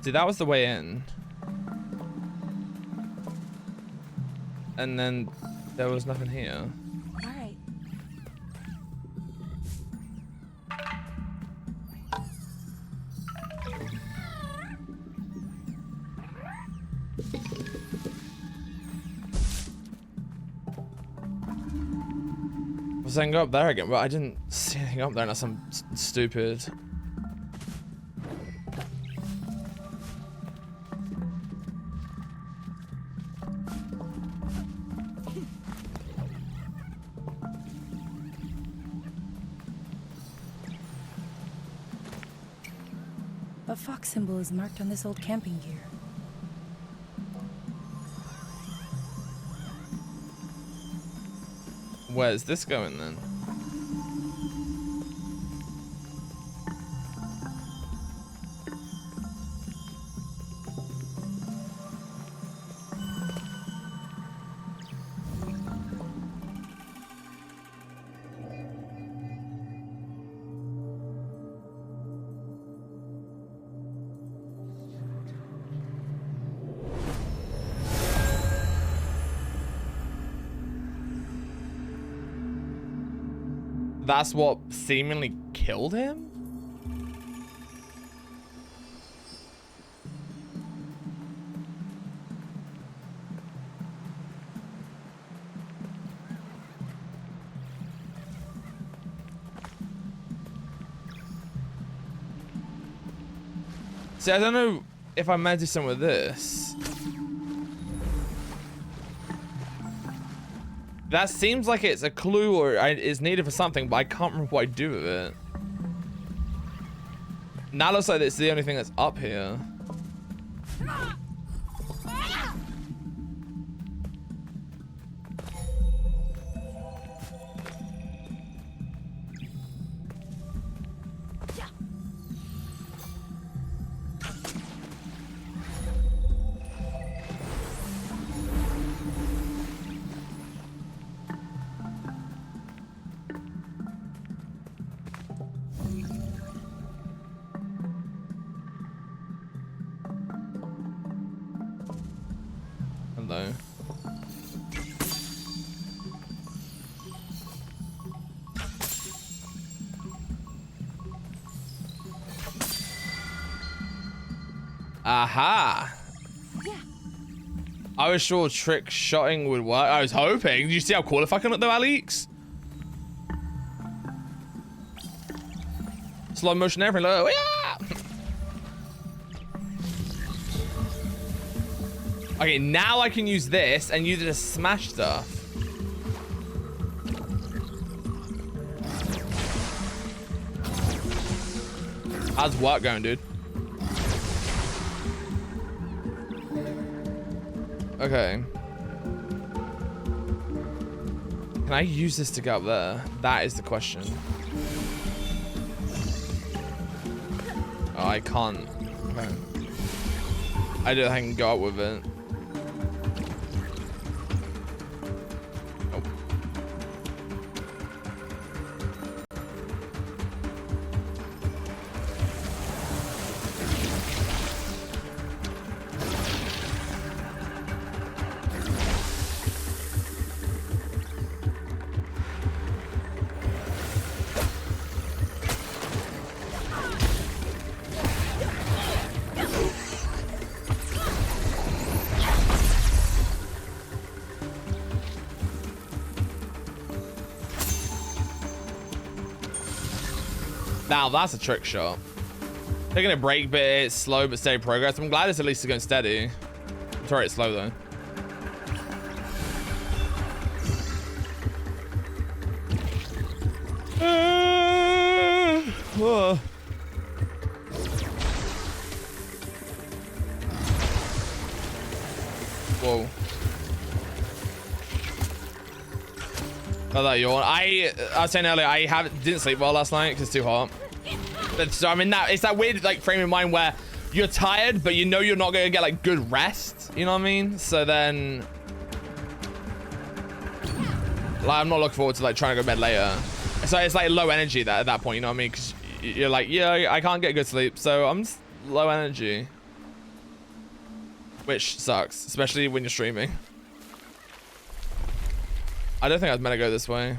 See, that was the way in. And then there was nothing here. All right. I was saying go up there again, but I didn't see anything up there unless I'm stupid. A fox symbol is marked on this old camping gear. Where's this going then? That's what seemingly killed him? See, I don't know if I'm meant to do something with this. That seems like it's a clue or is needed for something, but I can't remember what I do with it. Now it looks like it's the only thing that's up here. Hello. Aha! Yeah. I was sure trick shotting would work. I was hoping. Did you see how cool if I can look though, Alex? Slow motion everything. Look. Yeah! Okay, now I can use this and use it to smash stuff. How's work going, dude? Okay. Can I use this to get up there? That is the question. Oh, I can't. Okay. I don't think I can go up with it. Now that's a trick shot. Taking a break, but it's slow but steady progress. I'm glad it's at least going steady. I'm sorry it's slow though. Whoa. Whoa. Oh, that yawn. I was saying earlier, I didn't sleep well last night because it's too hot. But so I'm in that, it's that weird like frame of mind where you're tired, but you know you're not gonna get like good rest. You know what I mean? So then, like, I'm not looking forward to like trying to go to bed later. So it's like low energy at that point. You know what I mean? Because you're like, yeah, I can't get good sleep, so I'm just low energy, which sucks, especially when you're streaming. I don't think I was meant to go this way.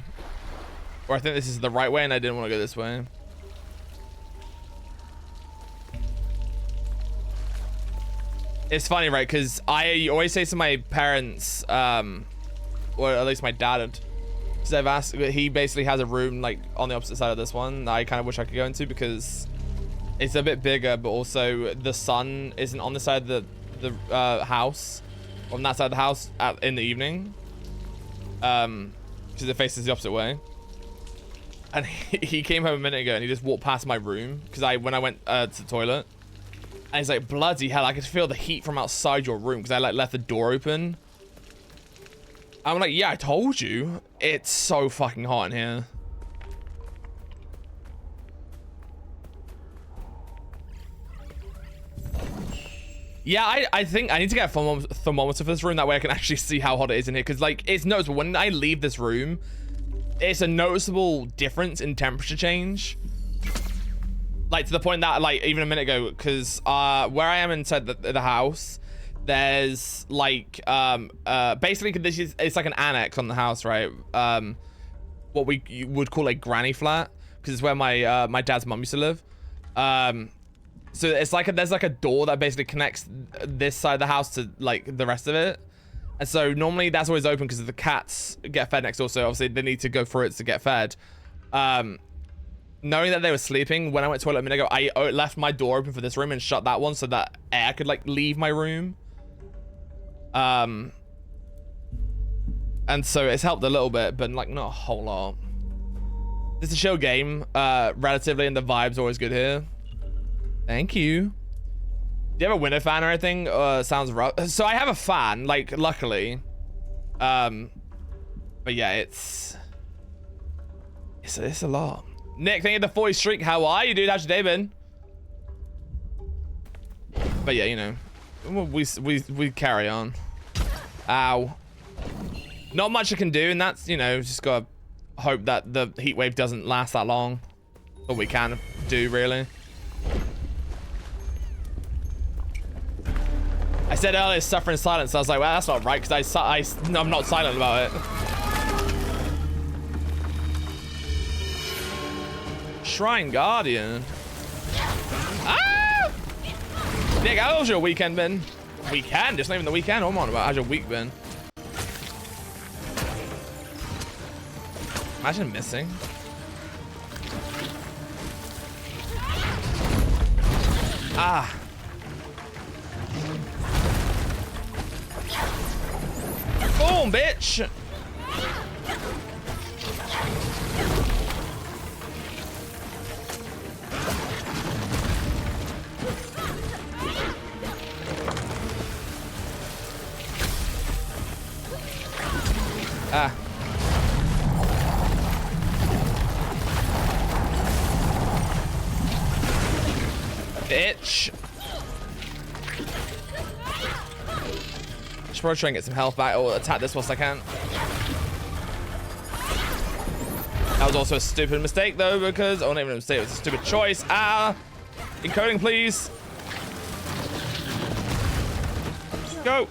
Or I think this is the right way and I didn't want to go this way. It's funny, right? Because I always say to my parents, or at least my dad, because I've asked, he basically has a room like on the opposite side of this one that I kind of wish I could go into because it's a bit bigger, but also the sun isn't on the side of the house, on that side of the house in the evening, because it faces the opposite way. And he came home a minute ago and he just walked past my room because when I went to the toilet, and he's like, bloody hell, I could feel the heat from outside your room because I like left the door open. I'm like, yeah, I told you. It's so fucking hot in here. Yeah, I think I need to get a thermometer for this room. That way I can actually see how hot it is in here. Because, like, it's noticeable. When I leave this room, it's a noticeable difference in temperature change. Like, to the point that, like, even a minute ago, because where I am inside the house, there's, like, basically, it's like an annex on the house, right? What we would call a granny flat, because it's where my dad's mum used to live. So it's like there's like a door that basically connects this side of the house to like the rest of it. And so normally that's always open because the cats get fed next door. So obviously they need to go through it to get fed. Knowing that they were sleeping, when I went to the toilet a minute ago, I left my door open for this room and shut that one so that air could like leave my room. And so it's helped a little bit, but like not a whole lot. It's a chill game, relatively, and the vibe's always good here. Thank you. Do you have a window fan or anything? Sounds rough. So I have a fan, like, luckily. But yeah, it's a lot. Nick, thank you for the 40 streak. How are you, dude? How's your day been? But yeah, you know, we carry on. Ow. Not much I can do, and that's, you know, just gotta hope that the heat wave doesn't last that long. All we can do, really. I said earlier, suffer in silence. I was like, well, that's not right, because I'm not silent about it. Shrine Guardian. Ah! Nick, how's your weekend been? Weekend? It's not even the weekend. Oh, I'm on about how's your week been? Imagine missing. Ah. Boom, bitch. Ah. Bitch. Should probably try and get some health back or attack this whilst I can. That was also a stupid mistake though, because oh, not even a mistake, it was a stupid choice. Ah, encoding, please. Let's go.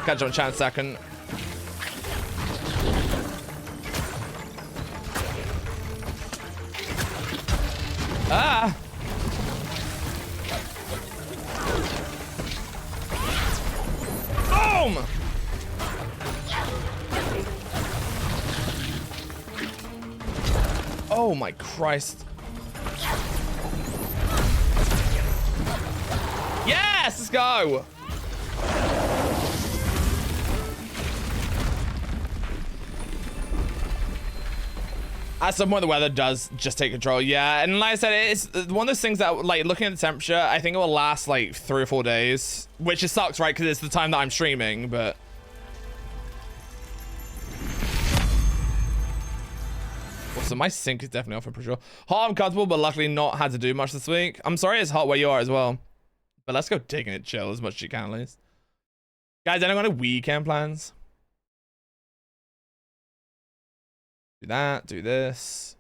Catch on chance second. Ah. Boom. Oh my Christ. Yes, let's go. At some point, the weather does just take control. Yeah, and like I said, it's one of those things that, like, looking at the temperature, I think it will last like 3 or 4 days, which just sucks, right? Because it's the time that I'm streaming, but. So my sync is definitely off, I'm pretty sure. Hot, I'm comfortable, but luckily not had to do much this week. I'm sorry it's hot where you are as well. But let's go taking it chill as much as you can, at least. Guys, anyone got any weekend plans? Do that, do this.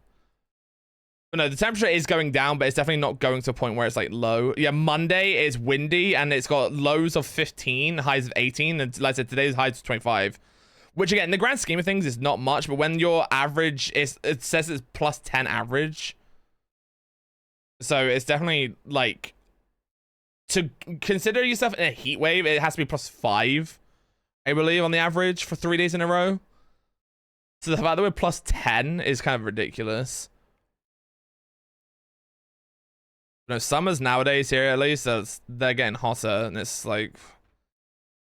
But no, the temperature is going down, but it's definitely not going to a point where it's like low. Yeah, Monday is windy and it's got lows of 15, highs of 18. And like I said, today's highs of 25. Which again, in the grand scheme of things is not much, but when your average is, it says it's plus 10 average. So it's definitely like, to consider yourself in a heat wave, it has to be plus 5, I believe, on the average for 3 days in a row. So the fact that we're plus 10 is kind of ridiculous. No, summer's nowadays here, at least, they're getting hotter, and it's like,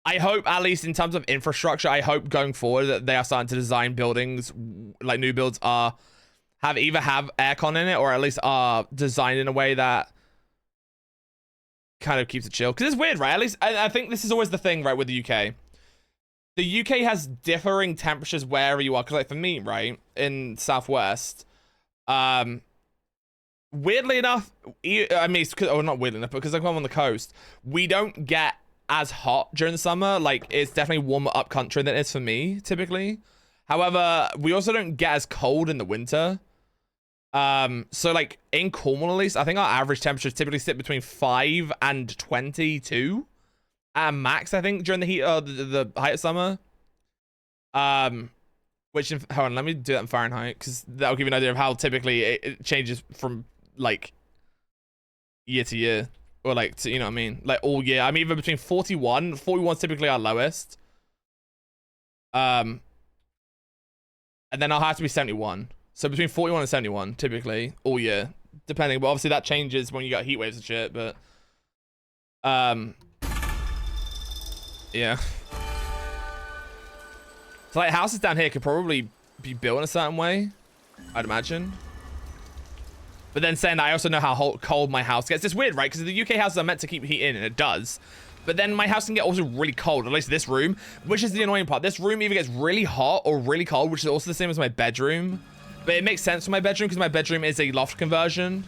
I hope, at least in terms of infrastructure, I hope going forward that they are starting to design buildings, like new builds either have aircon in it, or at least are designed in a way that kind of keeps it chill. Because it's weird, right? At least, I think this is always the thing, right, with the UK. The UK has differing temperatures wherever you are. Because, like, for me, right, in Southwest, weirdly enough, I mean, it's not weirdly enough, but because I'm on the coast, we don't get as hot during the summer. Like, it's definitely warmer up country than it is for me, typically. However, we also don't get as cold in the winter. So, like, in Cornwall, at least, I think our average temperatures typically sit between 5 and 22. Max, I think, during the heat, the height of summer. Which, hold on, let me do that in Fahrenheit, because that'll give you an idea of how typically it changes from, like, year to year. Or, like, to, you know what I mean? Like, all year. I'm either between 41 is typically our lowest. And then I'll have to be 71. So between 41 and 71, typically, all year. Depending, but obviously that changes when you got heat waves and shit, but... yeah. So, like, houses down here could probably be built in a certain way, I'd imagine. But then saying that, I also know how cold my house gets. It's weird, right? Because the UK houses are meant to keep heat in, and it does. But then my house can get also really cold, at least this room, which is the annoying part. This room either gets really hot or really cold, which is also the same as my bedroom. But it makes sense for my bedroom, because my bedroom is a loft conversion.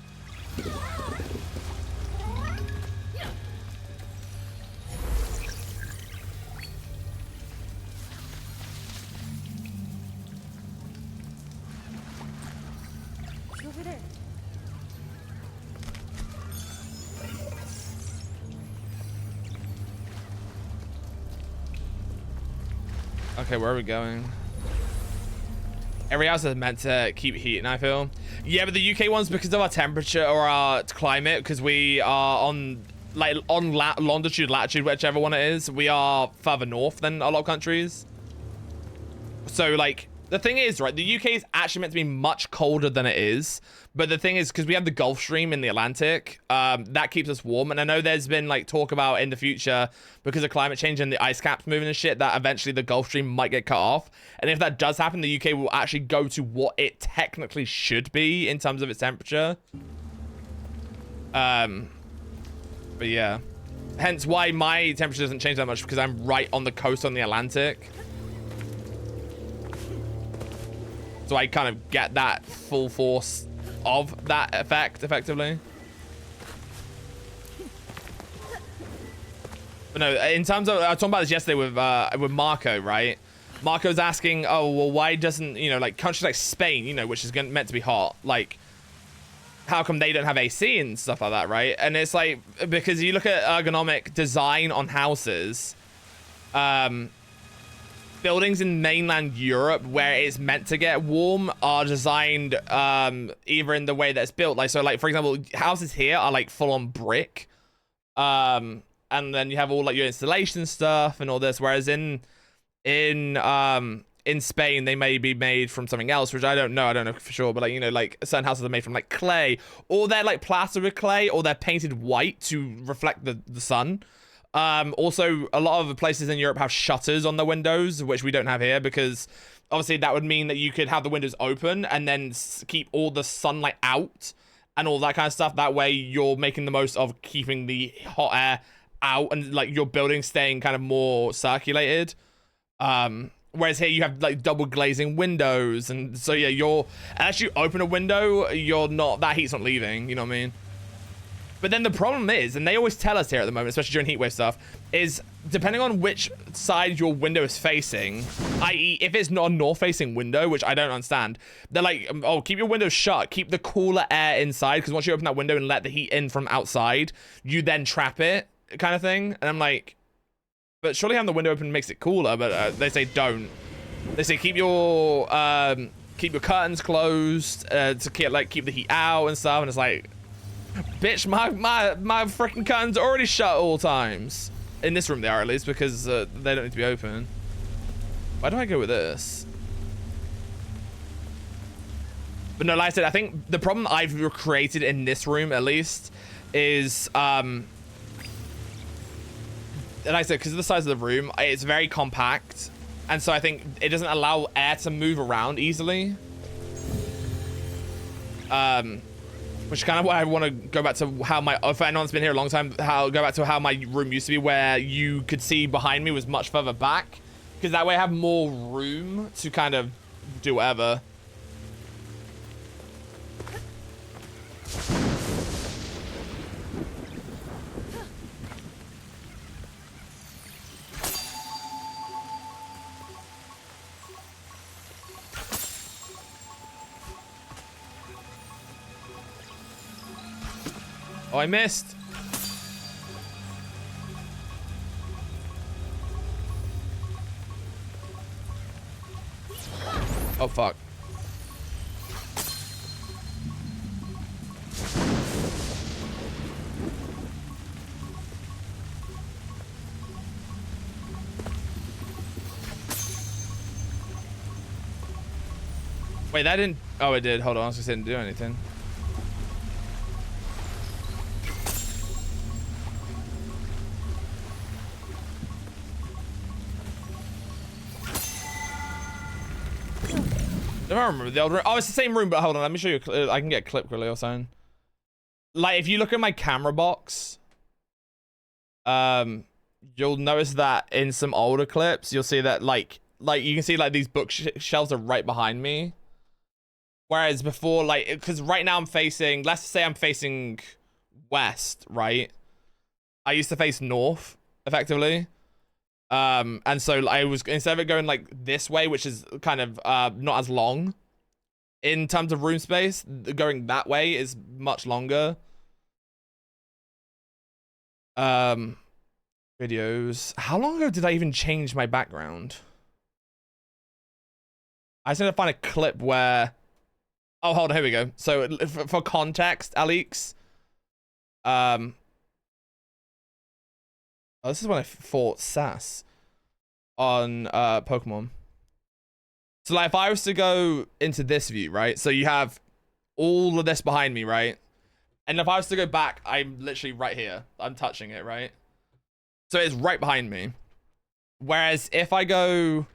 Over there. Okay, where are we going? Every house is meant to keep heat, I feel. Yeah, but the UK ones, because of our temperature or our climate, because we are on, like, on longitude, latitude, whichever one it is, we are further north than a lot of countries. So, like, the thing is, right, the UK is actually meant to be much colder than it is. But the thing is, because we have the Gulf Stream in the Atlantic, that keeps us warm. And I know there's been, like, talk about in the future, because of climate change and the ice caps moving and shit, that eventually the Gulf Stream might get cut off. And if that does happen, the UK will actually go to what it technically should be in terms of its temperature. But yeah. Hence why my temperature doesn't change that much, because I'm right on the coast on the Atlantic. So I kind of get that full force of that effect, effectively. But no, in terms of, I was talking about this yesterday with Marco, right? Marco's asking, oh, well, why doesn't, you know, like countries like Spain, you know, which is meant to be hot, like, how come they don't have AC and stuff like that, right? And it's like, because you look at ergonomic design on houses, buildings in mainland Europe where it's meant to get warm are designed either in the way that it's built. Like, so like, for example, houses here are like full on brick. And then you have all like your installation stuff and all this. Whereas in Spain, they may be made from something else, which I don't know for sure, but like, you know, like certain houses are made from like clay, or they're like plastered with clay, or they're painted white to reflect the sun. Also, a lot of the places in Europe have shutters on the windows, which we don't have here, because obviously that would mean that you could have the windows open and then keep all the sunlight out and all that kind of stuff. That way you're making the most of keeping the hot air out and like your building staying kind of more circulated. Whereas here you have like double glazing windows, and so yeah, unless you open a window, that heat's not leaving, you know what I mean? But then the problem is, and they always tell us here at the moment, especially during heatwave stuff, is depending on which side your window is facing, i.e. if it's not a north-facing window, which I don't understand, they're like, oh, keep your windows shut, keep the cooler air inside, because once you open that window and let the heat in from outside, you then trap it, kind of thing. And I'm like, but surely having the window open makes it cooler, but they say don't. They say keep your curtains closed to keep the heat out and stuff, and it's like, bitch, my freaking curtains are already shut all times. In this room they are, at least, because they don't need to be open. Why do I go with this? But no, like I said, I think the problem I've created in this room, at least, is like I said, because of the size of the room, it's very compact, and so I think it doesn't allow air to move around easily. Which is kind of why I want to go back to how if anyone's been here a long time, go back to how my room used to be, where you could see behind me was much further back, because that way I have more room to kind of do whatever. Oh, I missed. Oh, fuck. Wait, that didn't... Oh, it did. Hold on. I just didn't do anything. I don't remember the old room. Oh, it's the same room, but hold on. Let me show you. I can get a clip quickly or something. Like, if you look at my camera box, you'll notice that in some older clips, you'll see that, like you can see, like, these bookshelves are right behind me. Whereas before, like, because right now I'm facing, let's say I'm facing west, right? I used to face north, effectively. And so I was, instead of it going like this way, which is kind of not as long in terms of room space, going that way is much longer. Videos. How long ago did I even change my background? I just need to find a clip where, oh, hold on, here we go. So for context, Alex, oh, this is when I fought Sass on Pokemon. So like if I was to go into this view, right? So you have all of this behind me, right? And if I was to go back, I'm literally right here. I'm touching it, right? So it's right behind me. Whereas if I go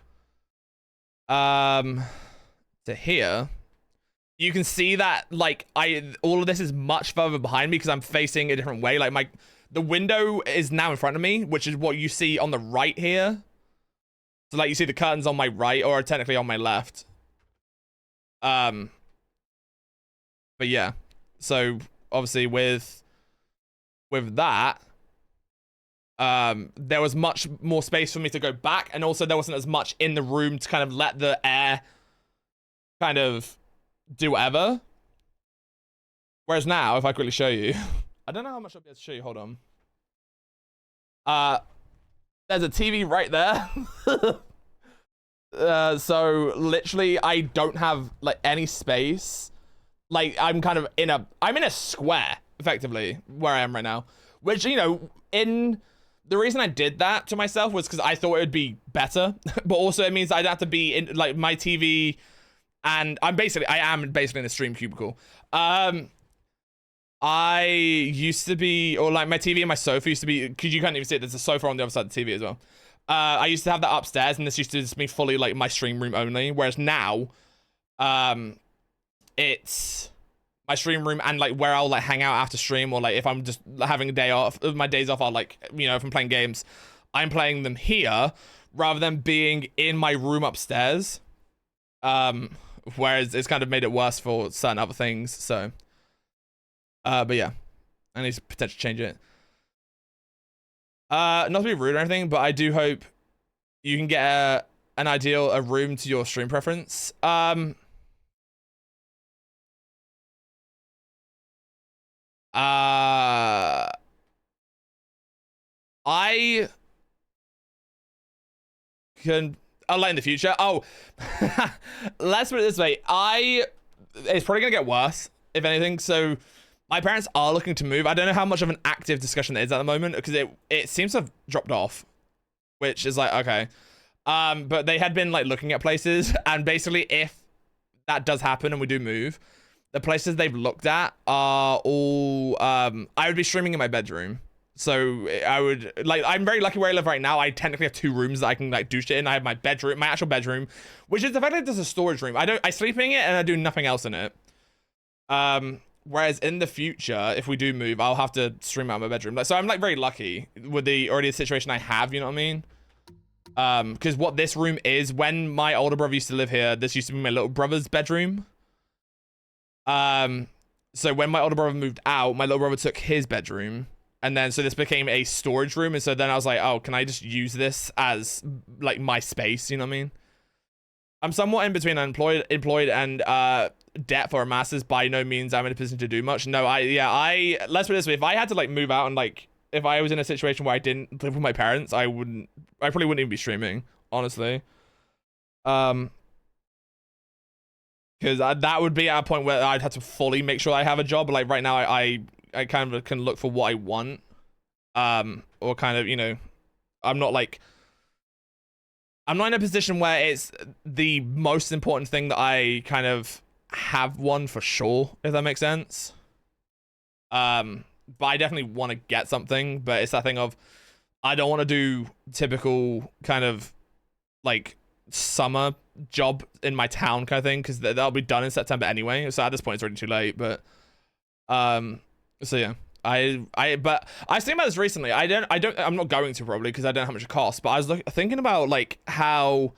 to here, you can see that like all of this is much further behind me because I'm facing a different way. Like the window is now in front of me, which is what you see on the right here. So like you see the curtains on my right, or technically on my left. But yeah, so obviously with that, there was much more space for me to go back, and also there wasn't as much in the room to kind of let the air kind of do whatever. Whereas now, if I quickly show you, I don't know how much I'll be able to show you. Hold on. There's a TV right there. So literally, I don't have like any space. Like I'm kind of in a square effectively where I am right now. Which, you know, the reason I did that to myself was because I thought it would be better, but also it means I'd have to be in like my TV, and I am basically in a stream cubicle. I used to be, or like my TV and my sofa used to be, because you can't even see it, there's a sofa on the other side of the TV as well. I used to have that upstairs, and this used to just be fully like my stream room only, whereas now, it's my stream room and like where I'll like hang out after stream, or like if I'm just having a day off, my days off, I'll like, you know, if I'm playing games, I'm playing them here rather than being in my room upstairs. Whereas it's kind of made it worse for certain other things, so. But yeah, I need to potentially change it. Not to be rude or anything, but I do hope you can get an ideal room to your stream preference. I can, like in the future. Oh, let's put it this way. It's probably gonna get worse, if anything. So my parents are looking to move. I don't know how much of an active discussion there is at the moment, because it seems to have dropped off, which is like, okay. But they had been like looking at places, and basically if that does happen and we do move, the places they've looked at are all, I would be streaming in my bedroom. So I would, like, I'm very lucky where I live right now. I technically have 2 rooms that I can like do shit in. I have my bedroom, my actual bedroom, which is effectively just a storage room. I sleep in it and I do nothing else in it. Whereas in the future, if we do move, I'll have to stream out of my bedroom. Like, so I'm like very lucky with the situation I have, you know what I mean? Because what this room is, when my older brother used to live here, this used to be my little brother's bedroom. So when my older brother moved out, my little brother took his bedroom, and then so this became a storage room. And so then I was like, oh, can I just use this as like my space? You know what I mean? I'm somewhat in between employed and debt for a master's. By no means I'm in a position to do much. No, let's put it this way. If I had to like move out, and like if I was in a situation where I didn't live with my parents, I probably wouldn't even be streaming, honestly. Because that would be at a point where I'd have to fully make sure I have a job. But like right now, I kind of can look for what I want, or kind of, you know, I'm not in a position where it's the most important thing that I kind of have one for sure, if that makes sense. But I definitely want to get something, but it's that thing of, I don't want to do typical kind of like summer job in my town kind of thing, because that'll be done in September anyway. So at this point it's already too late, but so yeah. But I was thinking about this recently. I'm not going to, probably, because I don't know how much it costs, but I was thinking about like how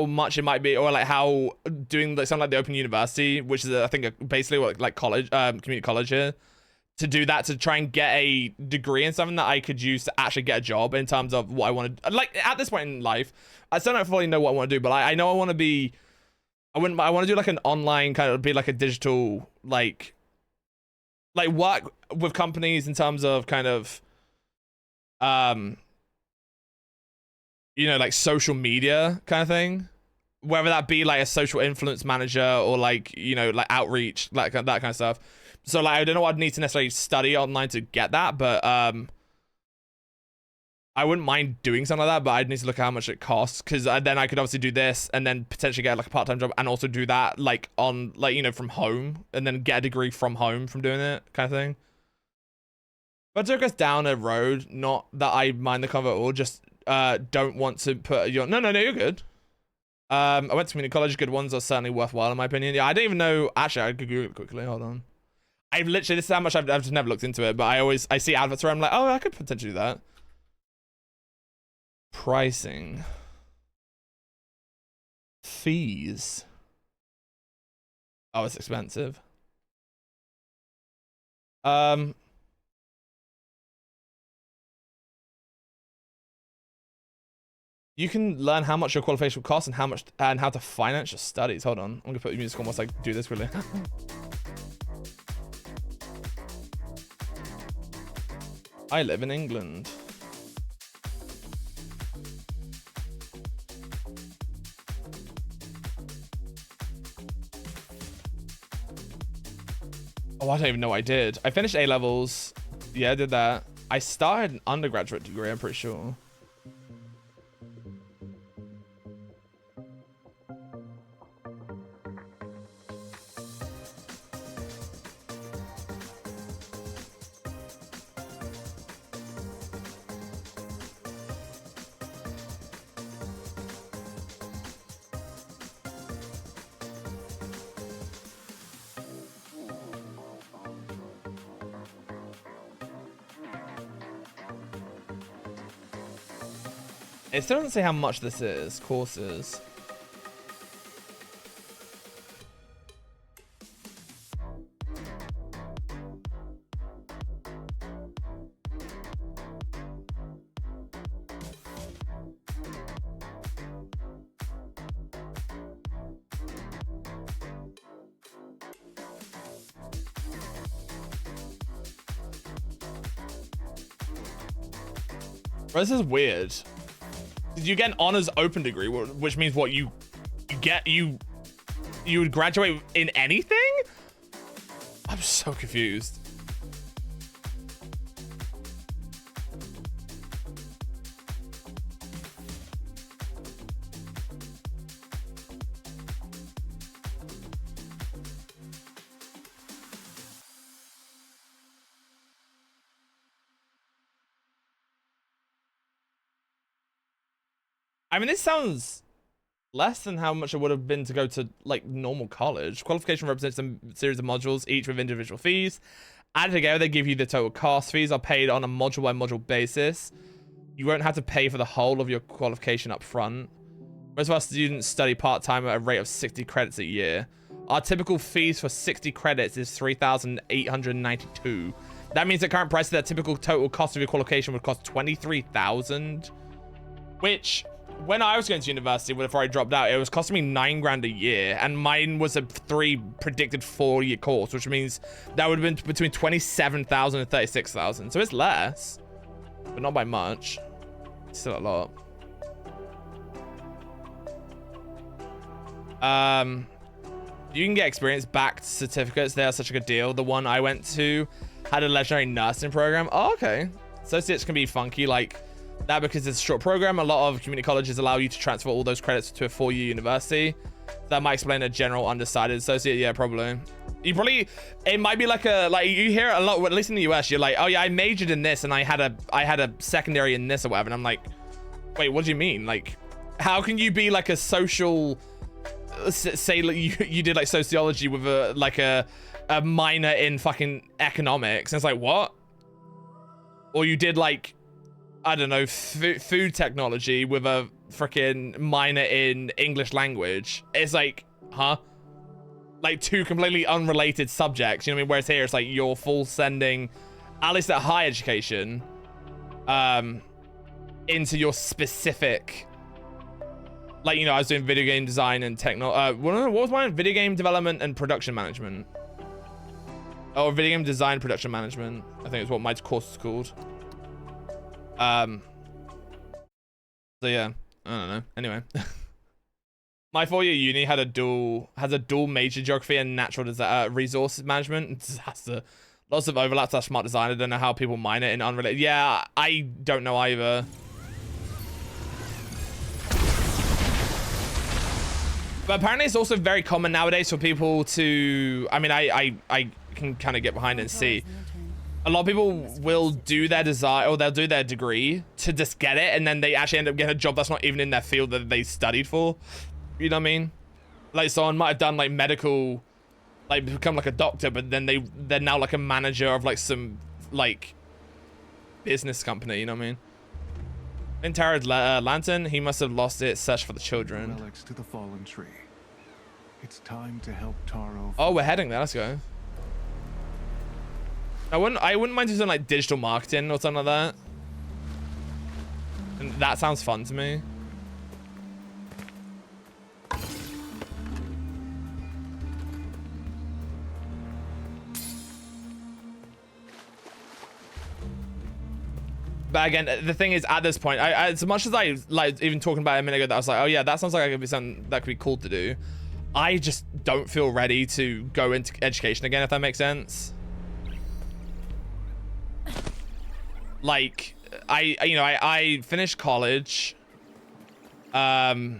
much it might be, or like how doing like something like the Open University, which is I think basically what like college, community college here, to do that, to try and get a degree in something that I could use to actually get a job in terms of what I want to, like at this point in life, I still don't fully know what I want to do, but I know I want to be, I want to do like an online kind of, be like a digital, like work with companies in terms of kind of, you know, like social media kind of thing, whether that be like a social influence manager or like, you know, like outreach, like that kind of stuff. So like, I don't know what I'd need to necessarily study online to get that, but I wouldn't mind doing something like that, but I'd need to look at how much it costs, because then I could obviously do this and then potentially get like a part-time job and also do that like on, like, you know, from home, and then get a degree from home from doing it kind of thing. But it took us down a road, not that I mind the cover at all, just don't want to put your, no, you're good. I went to community college. Good ones are certainly worthwhile in my opinion. Yeah, I didn't even know, actually I could Google it quickly, hold on. I've literally, this is how much I've just never looked into it, but I see adverts where I'm like, oh, I could potentially do that. Pricing. Fees. Oh, it's expensive. You can learn how much your qualification will cost and how to finance your studies. Hold on, I'm gonna put the music on whilst I do this quickly. I live in England. Oh, I don't even know what I did. I finished A levels. Yeah, I did that. I started an undergraduate degree, I'm pretty sure. It still doesn't say how much this is, courses. Bro, this is weird. Did you get an honors open degree, which means what you would graduate in anything? I'm so confused. I mean, this sounds less than how much it would have been to go to like normal college. Qualification represents a series of modules, each with individual fees. Added together, they give you the total cost. Fees are paid on a module by module basis. You won't have to pay for the whole of your qualification up front. Most of our students study part-time at a rate of 60 credits a year. Our typical fees for 60 credits is 3,892. That means at current prices, that typical total cost of your qualification would cost 23,000, which, when I was going to university, before I dropped out, it was costing me $9 grand a year, and mine was a predicted 4-year course, which means that would have been between 27,000 and 36,000. So it's less, but not by much. It's still a lot. You can get experience-backed certificates. They are such a good deal. The one I went to had a legendary nursing program. Oh, okay. Associates can be funky like that because it's a short program. A lot of community colleges allow you to transfer all those credits to a 4-year university. That might explain a general undecided associate. Yeah, probably. It might be like you hear a lot, at least in the US, you're like, oh yeah, I majored in this and I had a secondary in this or whatever. And I'm like, wait, what do you mean? Like, how can you be like a social, say like you did like sociology with a minor in fucking economics? And it's like, what? Or you did like, I don't know, food technology with a freaking minor in English language. It's like, huh? Like two completely unrelated subjects, you know what I mean? Whereas here it's like you're full sending, at least at higher education, into your specific, like, you know, I was doing video game design and what was mine? Video game development and production management. Oh, video game design production management, I think is what my course is called. So yeah, I don't know. Anyway, my 4-year uni has a dual major, geography and natural resources management. Disaster. Lots of overlaps. That's smart design. I don't know how people mine it in unrelated. Yeah, I don't know either. But apparently it's also very common nowadays for people to, I mean, I can kind of get behind it and see. A lot of people will do their design, or they'll do their degree to just get it, and then they actually end up getting a job that's not even in their field that they studied for. You know what I mean? Like someone might have done like medical like become like a doctor, but then they're now like a manager of like some like business company, you know what I mean? In Tara's lantern, he must have lost it. Search for the children. Relics to the fallen tree. It's time to help Taro. Oh, we're heading there. Let's go. I wouldn't mind doing like digital marketing or something like that. And that sounds fun to me. But again, the thing is, at this point, as much as I like even talking about it a minute ago, that I was like, oh yeah, that sounds like it could be something that could be cool to do. I just don't feel ready to go into education again, if that makes sense. Like, I finished college. Like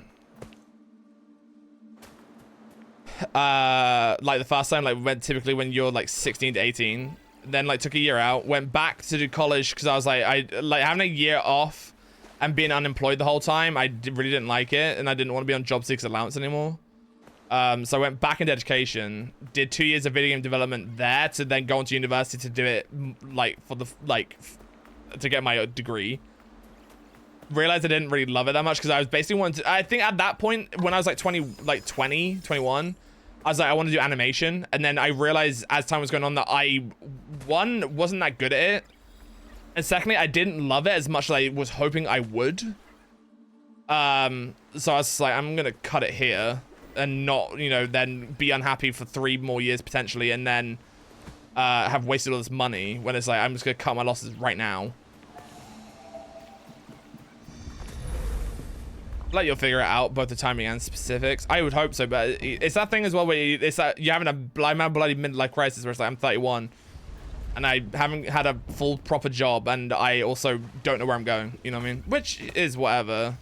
the first time, like typically when you're like 16 to 18. Then like took a year out, went back to do college because I was like, having a year off and being unemployed the whole time, really didn't like it, and I didn't want to be on job seekers allowance anymore. So I went back into education, did 2 years of video game development there to then go into university to do it to get my degree. Realized I didn't really love it that much because I was basically wanting to, I think at that point when I was like 21, I was like, I want to do animation. And then I realized as time was going on that one, wasn't that good at it. And secondly, I didn't love it as much as I was hoping I would. So I was just like, I'm going to cut it here and not, then be unhappy for 3 more years potentially. And then have wasted all this money when it's like, I'm just going to cut my losses right now. Like you'll figure it out, both the timing and specifics. I would hope so, but it's that thing as well where you're having a bloody midlife crisis where it's like, I'm 31 and I haven't had a full proper job and I also don't know where I'm going, you know what I mean? Which is whatever.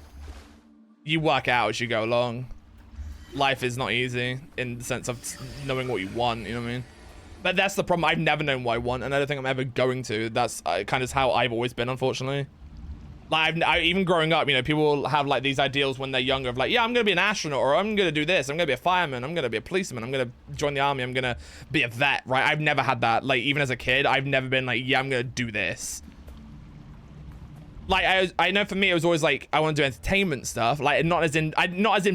You work out as you go along. Life is not easy in the sense of knowing what you want, you know what I mean? But that's the problem. I've never known what I want and I don't think I'm ever going to. That's kind of how I've always been, unfortunately. Like, even growing up, people have like these ideals when they're younger of like, yeah, I'm going to be an astronaut, or I'm going to do this. I'm going to be a fireman. I'm going to be a policeman. I'm going to join the army. I'm going to be a vet, right? I've never had that. Like, even as a kid, I've never been like, yeah, I'm going to do this. Like, I know for me, it was always like, I want to do entertainment stuff. Like, not as in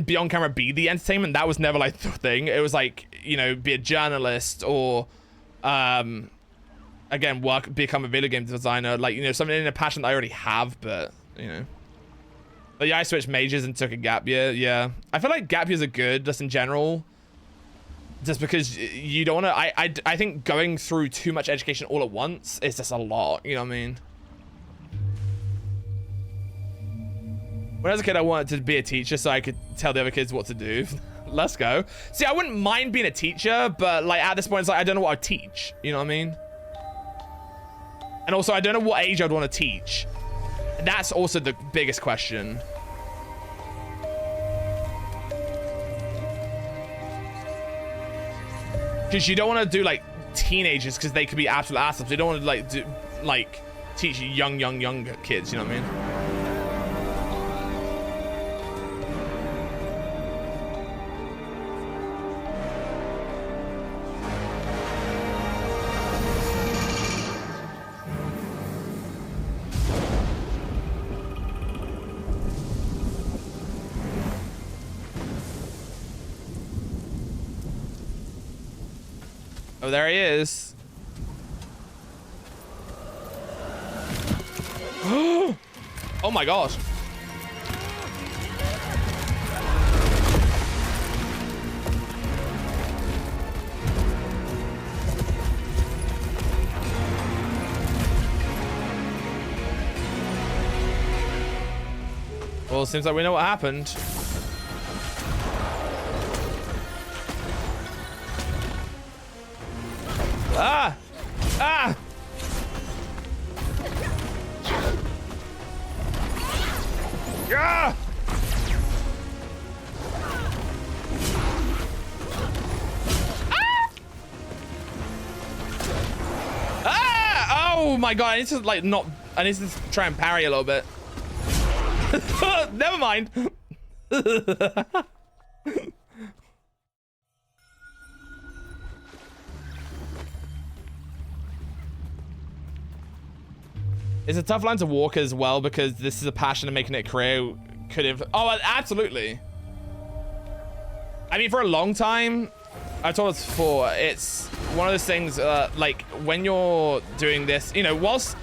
be on camera, be the entertainment. That was never like the thing. It was like, be a journalist or, again, become a video game designer, like, something in a passion that I already have, but, But yeah, I switched majors and took a gap year, yeah. I feel like gap years are good, just in general. Just because you don't want to, I think going through too much education all at once is just a lot, you know what I mean? When I was a kid, I wanted to be a teacher so I could tell the other kids what to do. Let's go. See, I wouldn't mind being a teacher, but like at this point, it's like, I don't know what I'd teach, you know what I mean? And also, I don't know what age I'd want to teach. That's also the biggest question. Because you don't want to do, like, teenagers because they could be absolute assholes. You don't want to, like, teach young kids, you know what I mean? Oh, there he is. Oh my gosh. Well, it seems like we know what happened. Ah! Ah! Yeah! Ah! Oh my god, I need to like not, I need to try and parry a little bit. Never mind. It's a tough line to walk as well because this is a passion and making it a career could have. Oh, absolutely. I mean, for a long time, I told us before, it's one of those things like when you're doing this, you know, whilst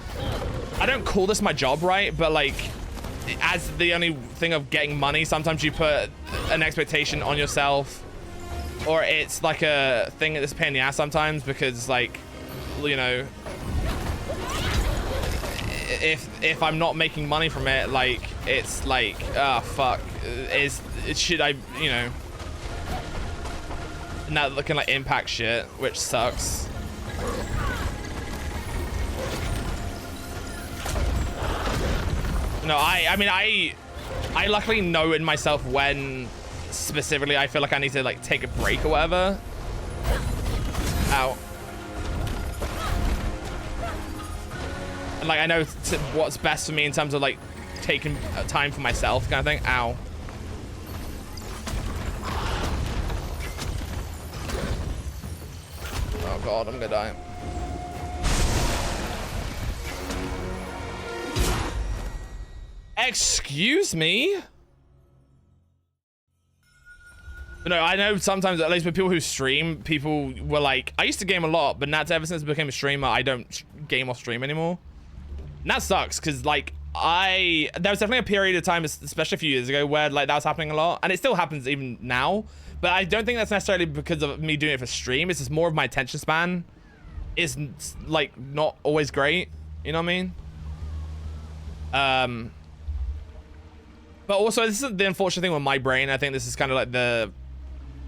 I don't call this my job, right? But like, as the only thing of getting money, sometimes you put an expectation on yourself, or it's like a thing that's a pain in the ass sometimes because like, you know, if I'm not making money from it, like it's like, ah, fuck, should I, you know, and that looking like impact shit, which sucks. No, I mean, I luckily know in myself when specifically I feel like I need to like take a break or whatever. Ow. And like I know what's best for me in terms of like taking time for myself kind of thing. Ow. Oh god, I'm gonna die. Excuse me? But no, I know sometimes, at least with people who stream, people were like, I used to game a lot, but now ever since I became a streamer, I don't game or stream anymore. And that sucks, because like, there was definitely a period of time, especially a few years ago, where like that was happening a lot, and it still happens even now. But I don't think that's necessarily because of me doing it for stream. It's just more of my attention span is like not always great. You know what I mean? But also this is the unfortunate thing with my brain. I think this is kind of like the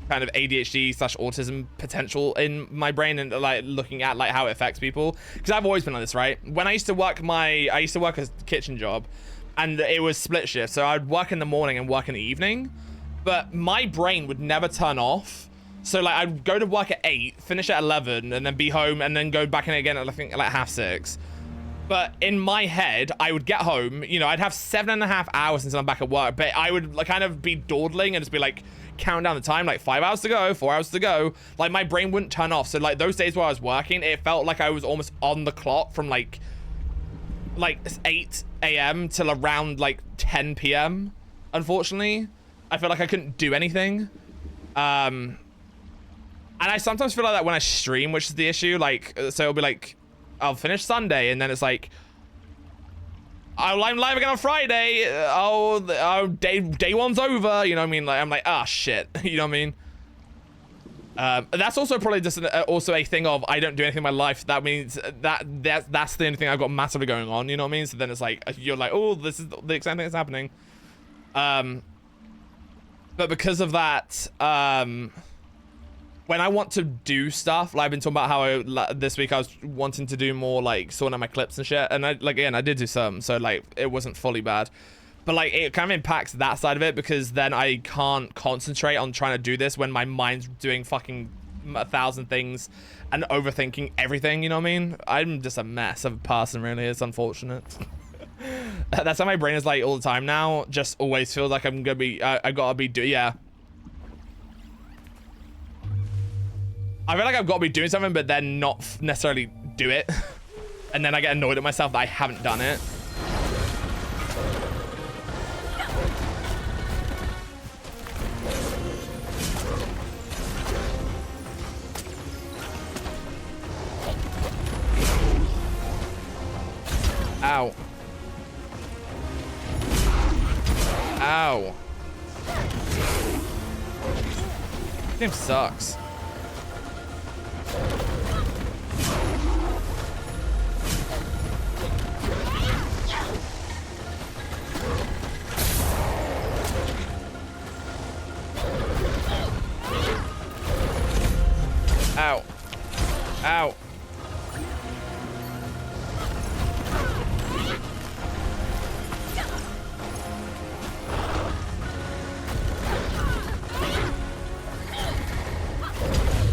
kind of ADHD / autism potential in my brain, and like looking at like how it affects people. Because I've always been like this, right? When I used to work a kitchen job, and it was split shift. So I'd work in the morning and work in the evening, but my brain would never turn off. So like I'd go to work at 8, finish at 11, and then be home, and then go back in again at I think like 6:30. But in my head, I would get home, you know, I'd have 7.5 hours until I'm back at work, but I would like kind of be dawdling and just be like counting down the time, like 5 hours to go, 4 hours to go. Like my brain wouldn't turn off. So like those days where I was working, it felt like I was almost on the clock from like 8 a.m. till around like 10 p.m. Unfortunately, I felt like I couldn't do anything. And I sometimes feel like that when I stream, which is the issue. Like, so it'll be like, I'll finish Sunday, and then it's like, I'm live again on Friday. Day one's over. You know what I mean? Like, I'm like, ah, shit. You know what I mean? That's also probably just also a thing of I don't do anything in my life. That means that's the only thing I've got massively going on. You know what I mean? So then it's like you're like, oh, this is the exciting thing that's happening. But because of that, when I want to do stuff, like I've been talking about how this week I was wanting to do more like sorting out my clips and shit, and I did do some, so like it wasn't fully bad, but like it kind of impacts that side of it because then I can't concentrate on trying to do this when my mind's doing fucking 1,000 things and overthinking everything. You know what I mean? I'm just a mess of a person, really. It's unfortunate. That's how my brain is like all the time now. Just always feels like I'm gonna be I gotta be yeah. I feel like I've got to be doing something, but then not necessarily do it. And then I get annoyed at myself that I haven't done it. Ow. Ow. This game sucks. Ow. Ow.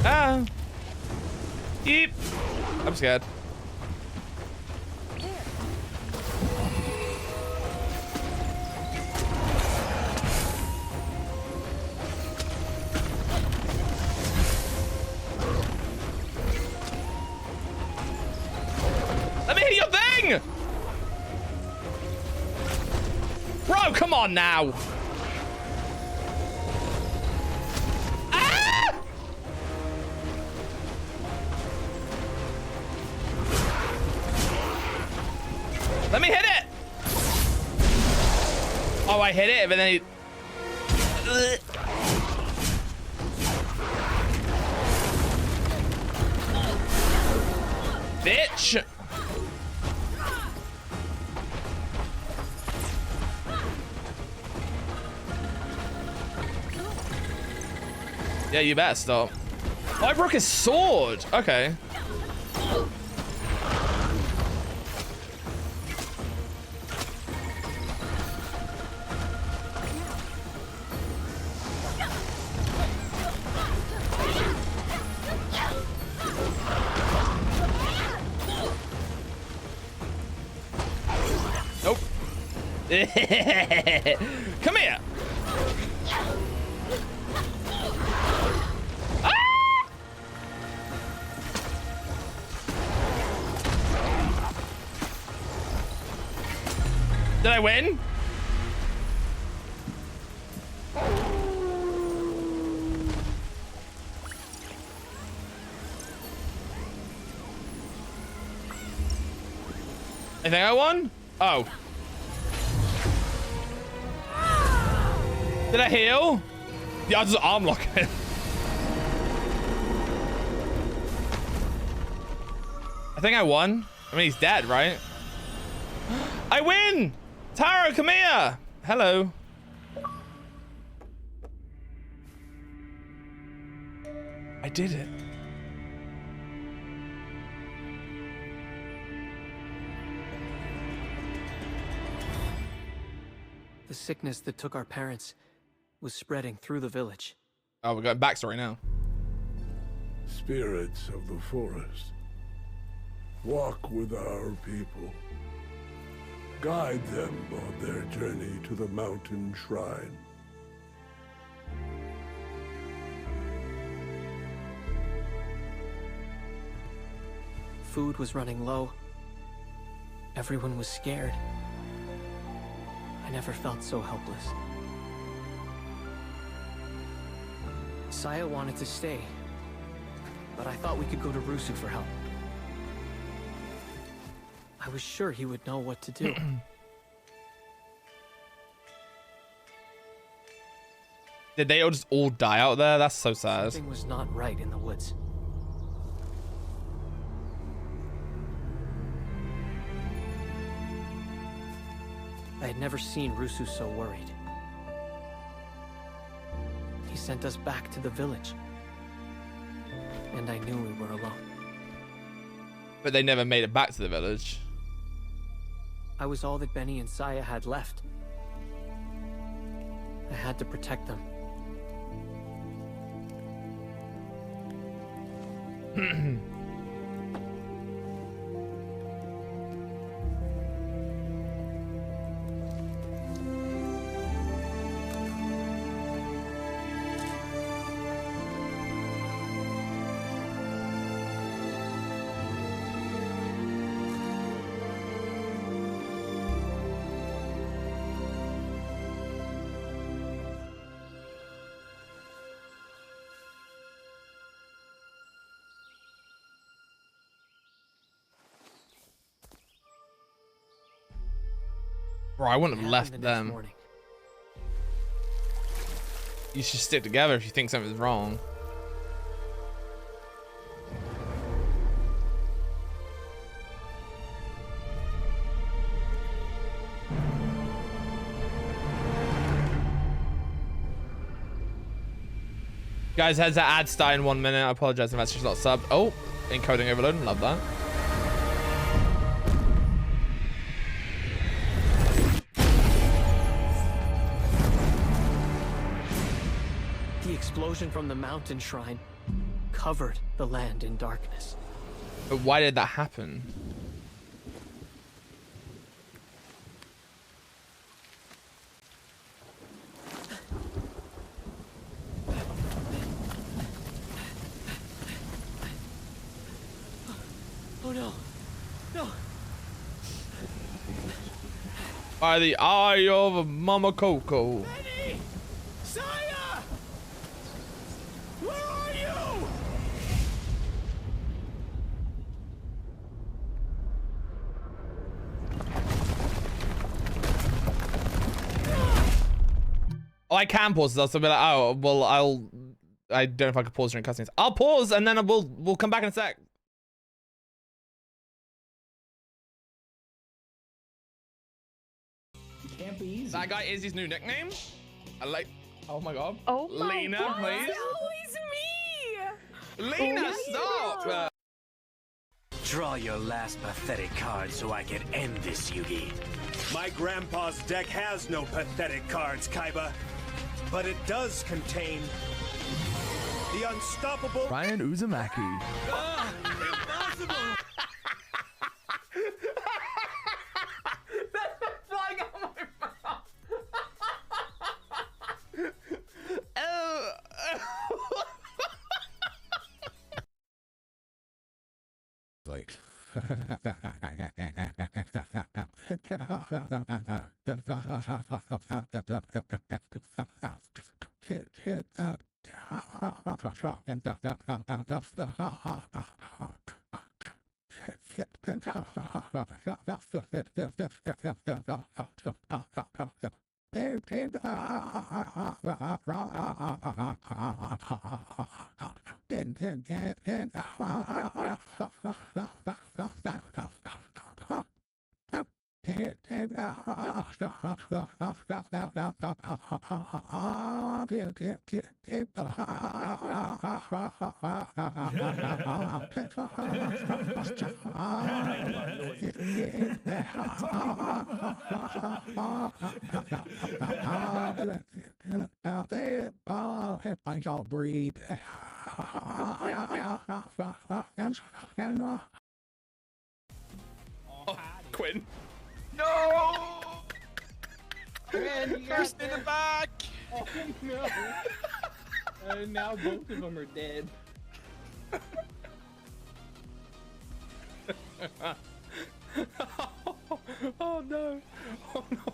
Ah. Eep. I'm scared. Let me hit your thing! Bro, come on now. Ah! Let me hit it. Oh, I hit it, but then he... Bitch. Yeah, you better stop. Oh, I broke his sword. Okay. Nope. Come here. Did I win? I think I won? Oh. Did I heal? Yeah, I just arm lock him. I think I won. I mean, he's dead, right? I win! Taro, come here! Hello. I did it. The sickness that took our parents was spreading through the village. Oh, we're going backstory now. Spirits of the forest, walk with our people. Guide them on their journey to the mountain shrine. Food was running low. Everyone was scared. I never felt so helpless. Saya wanted to stay, but I thought we could go to Rusu for help. I was sure he would know what to do. Did they all just all die out there? That's so sad. Something was not right in the woods. I had never seen Rusu so worried. He sent us back to the village. And I knew we were alone. But they never made it back to the village. I was all that Benny and Saya had left. I had to protect them. Bro, I wouldn't have It left happened the next them. morning. You should stick together if you think something's wrong. Guys, has that ad start in 1 minute? I apologize if that's just not subbed. Oh, encoding overload. Love that. The explosion from the mountain shrine covered the land in darkness. But why did that happen? Oh no! No! By the eye of Mama Coco. Eddie! Saya! Where are you? Oh, I can pause this. I'll be like, oh, well, I don't know if I can pause during cutscenes. I'll pause and then we'll come back in a sec. Can't be easy. That guy is his new nickname. I like. Oh my god. Oh my Lena, God. please. Always me. Lena, stop. Draw your last pathetic card so I can end this, Yugi. My grandpa's deck has no pathetic cards, Kaiba. But it does contain the unstoppable Ryan Uzumaki. Impossible! Flying out my mouth. Oh. Like. I shall breathe. Quinn. No! Man, you First got in the there. back! Oh no. And now both of them are dead. Oh no. Oh no.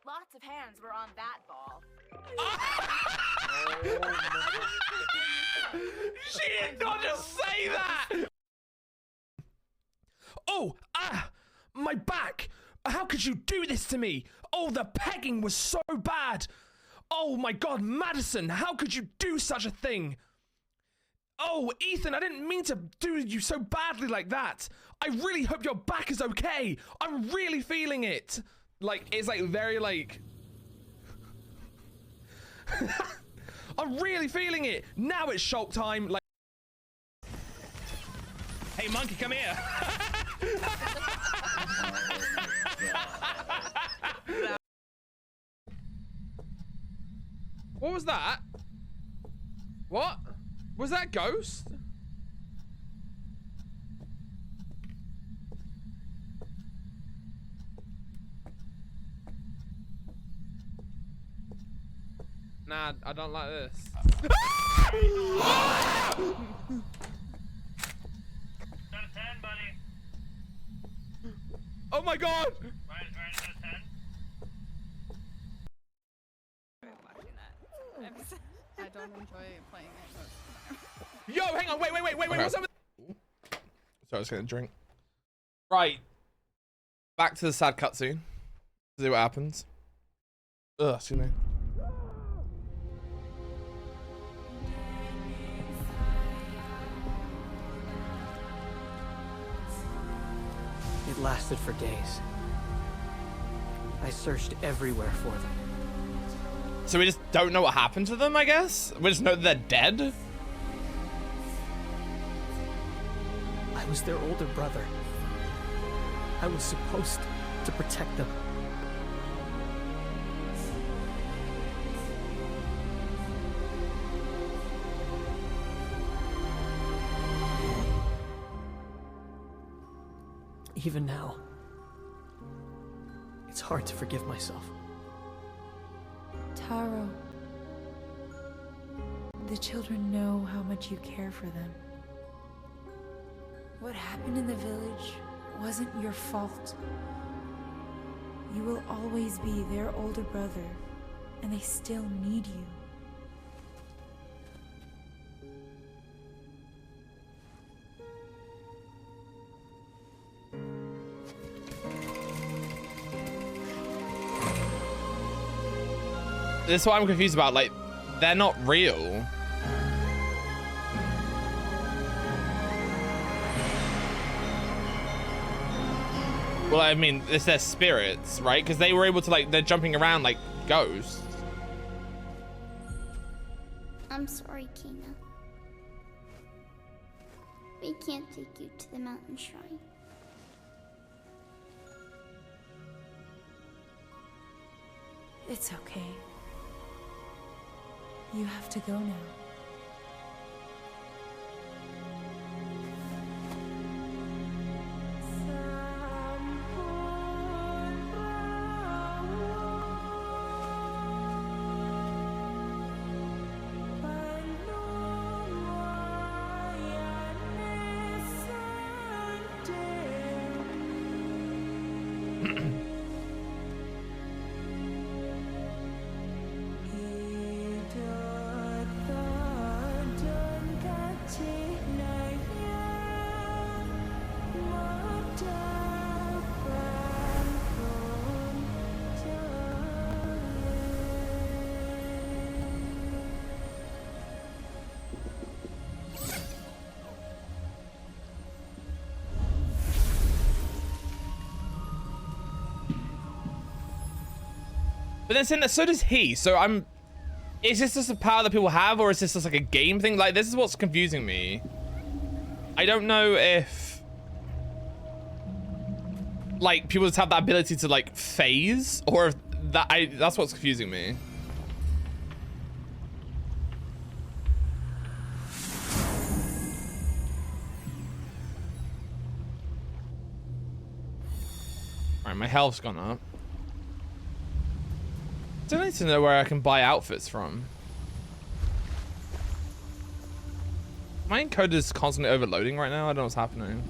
Lots of hands were on that ball. She did not just say that! Oh, my back! How could you do this to me? Oh, the pegging was so bad! Oh my god, Madison, how could you do such a thing? Oh, Ethan, I didn't mean to do you so badly like that. I really hope your back is okay. I'm really feeling it. Like, it's like very like... I'm really feeling it. Now it's Shulk time. Like, hey, monkey, come here. What was that? What? Was that Ghost? Nah, I don't like this. Oh my god! I don't enjoy playing it most of the time. Yo, hang on, wait, what's up with... Sorry, I was getting a drink. Right. Back to the sad cutscene. See what happens. Ugh, excuse me. It lasted for days. I searched everywhere for them. So we just don't know what happened to them, I guess? We just know they're dead? I was their older brother. I was supposed to protect them. Even now, it's hard to forgive myself. Taro, the children know how much you care for them. What happened in the village wasn't your fault. You will always be their older brother, and they still need you. This is what I'm confused about. Like, they're not real. Well, I mean, it's their spirits, right? Because they were able to, like, they're jumping around like ghosts. I'm sorry, Kina. We can't take you to the mountain shrine. It's okay. You have to go now. But then saying that, so does he. So I'm, is this just a power that people have, or is this just like a game thing? Like, this is what's confusing me. I don't know if like people just have that ability to like phase, or if that's what's confusing me. All right, my health's gone up. I still need to know where I can buy outfits from. My encoder's constantly overloading right now. I don't know what's happening.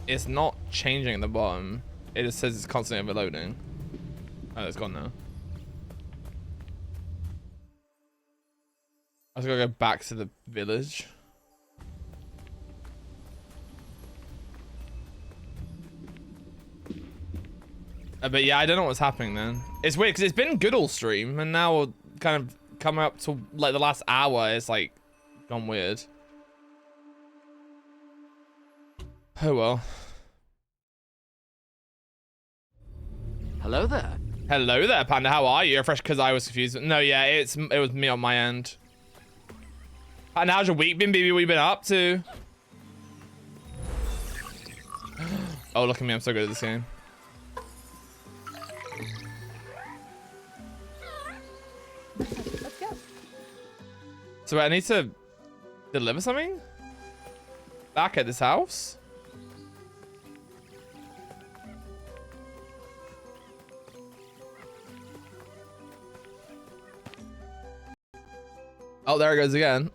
It's not changing at the bottom. It just says it's constantly overloading. Oh, it's gone now. I was gonna go back to the village. But yeah, I don't know what's happening then. It's weird because it's been good all stream, and now we're kind of coming up to like the last hour. It's like gone weird. Oh well. Hello there. Hello there, Panda. How are you? You're fresh because I was confused. No, yeah, it was me on my end. And how's your week been, baby? What you been up to? Oh, look at me. I'm so good at this game. Let's go. So I need to deliver something back at this house. Oh, there it goes again.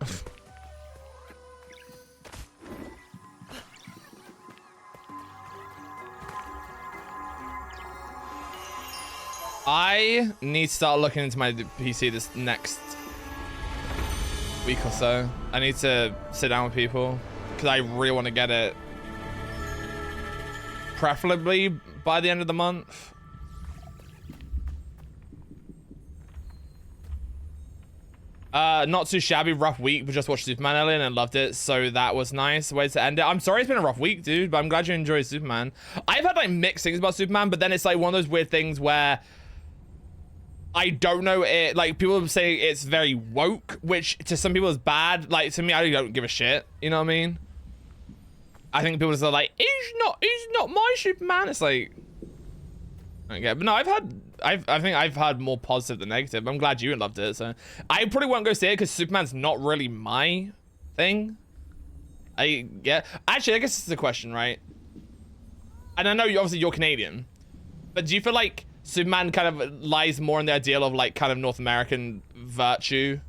I need to start looking into my PC this next week or so. I need to sit down with people because I really want to get it preferably by the end of the month. Not too shabby, rough week, but just watched Superman earlier and loved it, so that was nice. Way to end it. I'm sorry it's been a rough week, dude, but I'm glad you enjoyed Superman. I've had like mixed things about Superman, but then it's like one of those weird things where I don't know it, like people say it's very woke, which to some people is bad. Like to me, I don't give a shit. You know what I mean? I think people are like, he's not my Superman. It's like, okay, but no, I think I've had more positive than negative. I'm glad you loved it. So I probably won't go see it because Superman's not really my thing. Actually, I guess this is a question, right? And I know obviously you're Canadian, but do you feel like Superman kind of lies more in the ideal of like kind of North American virtue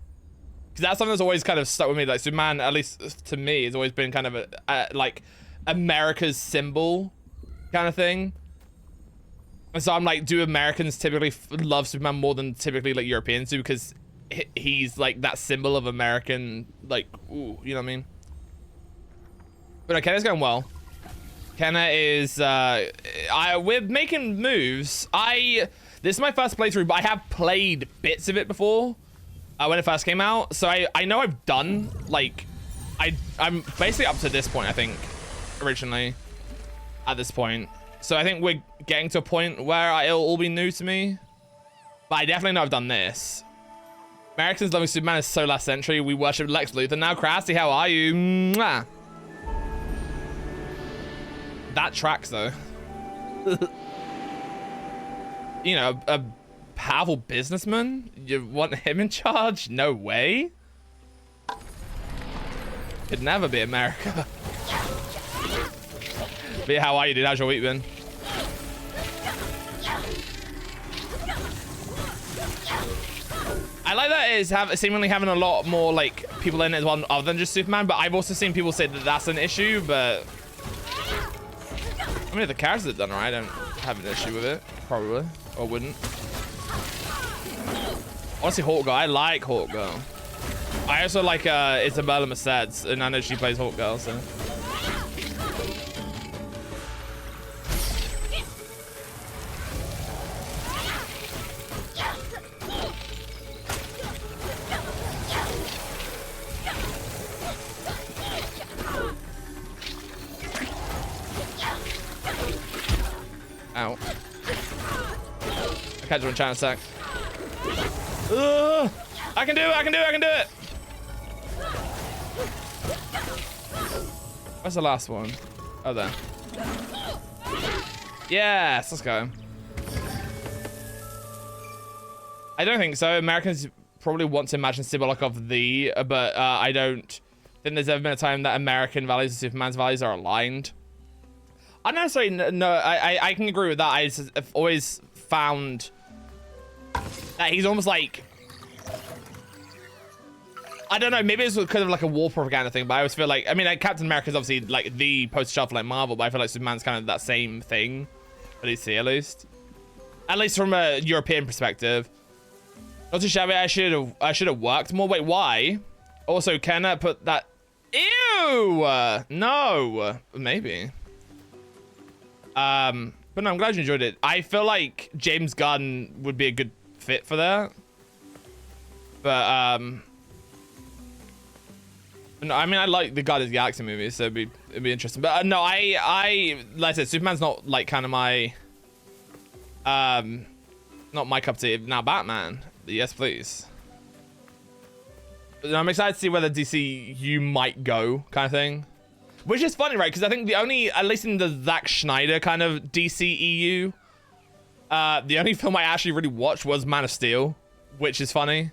Because that's something that's always kind of stuck with me. Like Superman, at least to me, has always been kind of like America's symbol kind of thing. And so I'm like, do Americans typically love Superman more than typically like Europeans do? Because he's like that symbol of American, like, ooh, you know what I mean? But Kenna's going well. Kenna is, we're making moves. This is my first playthrough, but I have played bits of it before when it first came out. So I know I've done, like, I'm basically up to this point, I think, originally, at this point. So I think we're getting to a point where it'll all be new to me. But I definitely know I've done this. Americans loving Superman is so last century. We worship Lex Luthor. Now, Krusty, how are you? Mwah. That tracks, though. You know, a powerful businessman? You want him in charge? No way. Could never be America. But yeah, how are you, dude? How's your week been? I like that it's seemingly having a lot more like people in it as well, other than just Superman. But I've also seen people say that that's an issue. But I mean, if the characters are done right, I don't have an issue with it, probably, or wouldn't. Honestly, Hawk Girl, I like Hawk Girl. I also like Isabella Merced, and I know she plays Hawk Girl, so. Ow. I catch one chance sack. I can do it, I can do it, I can do it! Where's the last one? Oh, there. Yes, let's go. I don't think so. Americans probably want to imagine symbolic of the, but I don't think there's ever been a time that American values and Superman's values are aligned. I don't necessarily no. I can agree with that. I've always found that he's almost like, I don't know, maybe it's kind of like a war propaganda thing, but I always feel like, I mean, like, Captain America's obviously like the poster child for like Marvel, but I feel like Superman's kind of that same thing, at least from a European perspective. Not too shabby. I should have worked more. Wait, why? Also, can I put that? Ew! No, maybe. But no, I'm glad you enjoyed it. I feel like James Gunn would be a good fit for that. But no, I mean, I like the Guardians of the Galaxy movies, so it'd be interesting. But no, I like I said, Superman's not like kind of my not my cup of tea. Now Batman, yes please. But I'm excited to see where the DCU might go, kind of thing. Which is funny, right? Because I think the only, at least in the Zack Snyder kind of DCEU, the only film I actually really watched was Man of Steel, which is funny.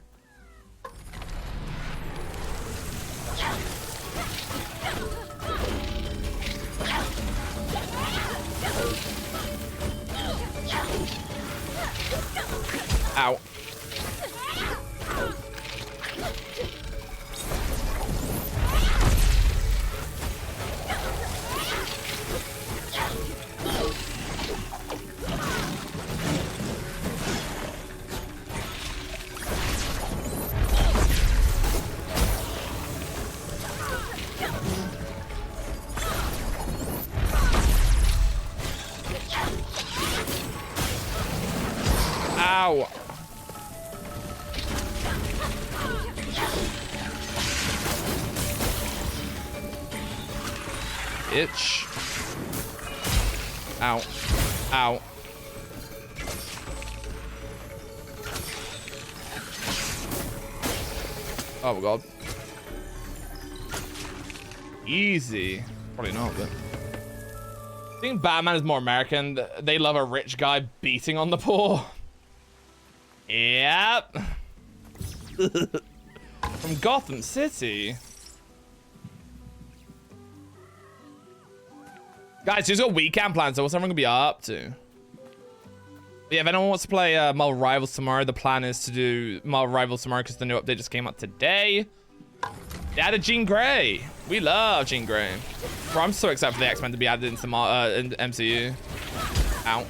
Ow. Ow. Itch. Ow. Ow. Oh my god. Easy. Probably not, but I think Batman is more American. They love a rich guy beating on the poor. Yep. From Gotham City. Guys, who's got weekend plans? So what's everyone gonna be up to? Yeah, if anyone wants to play Marvel Rivals tomorrow, the plan is to do Marvel Rivals tomorrow because the new update just came out today. They added Jean Grey. We love Jean Grey. Bro, I'm so excited for the X-Men to be added into the MCU. Ow.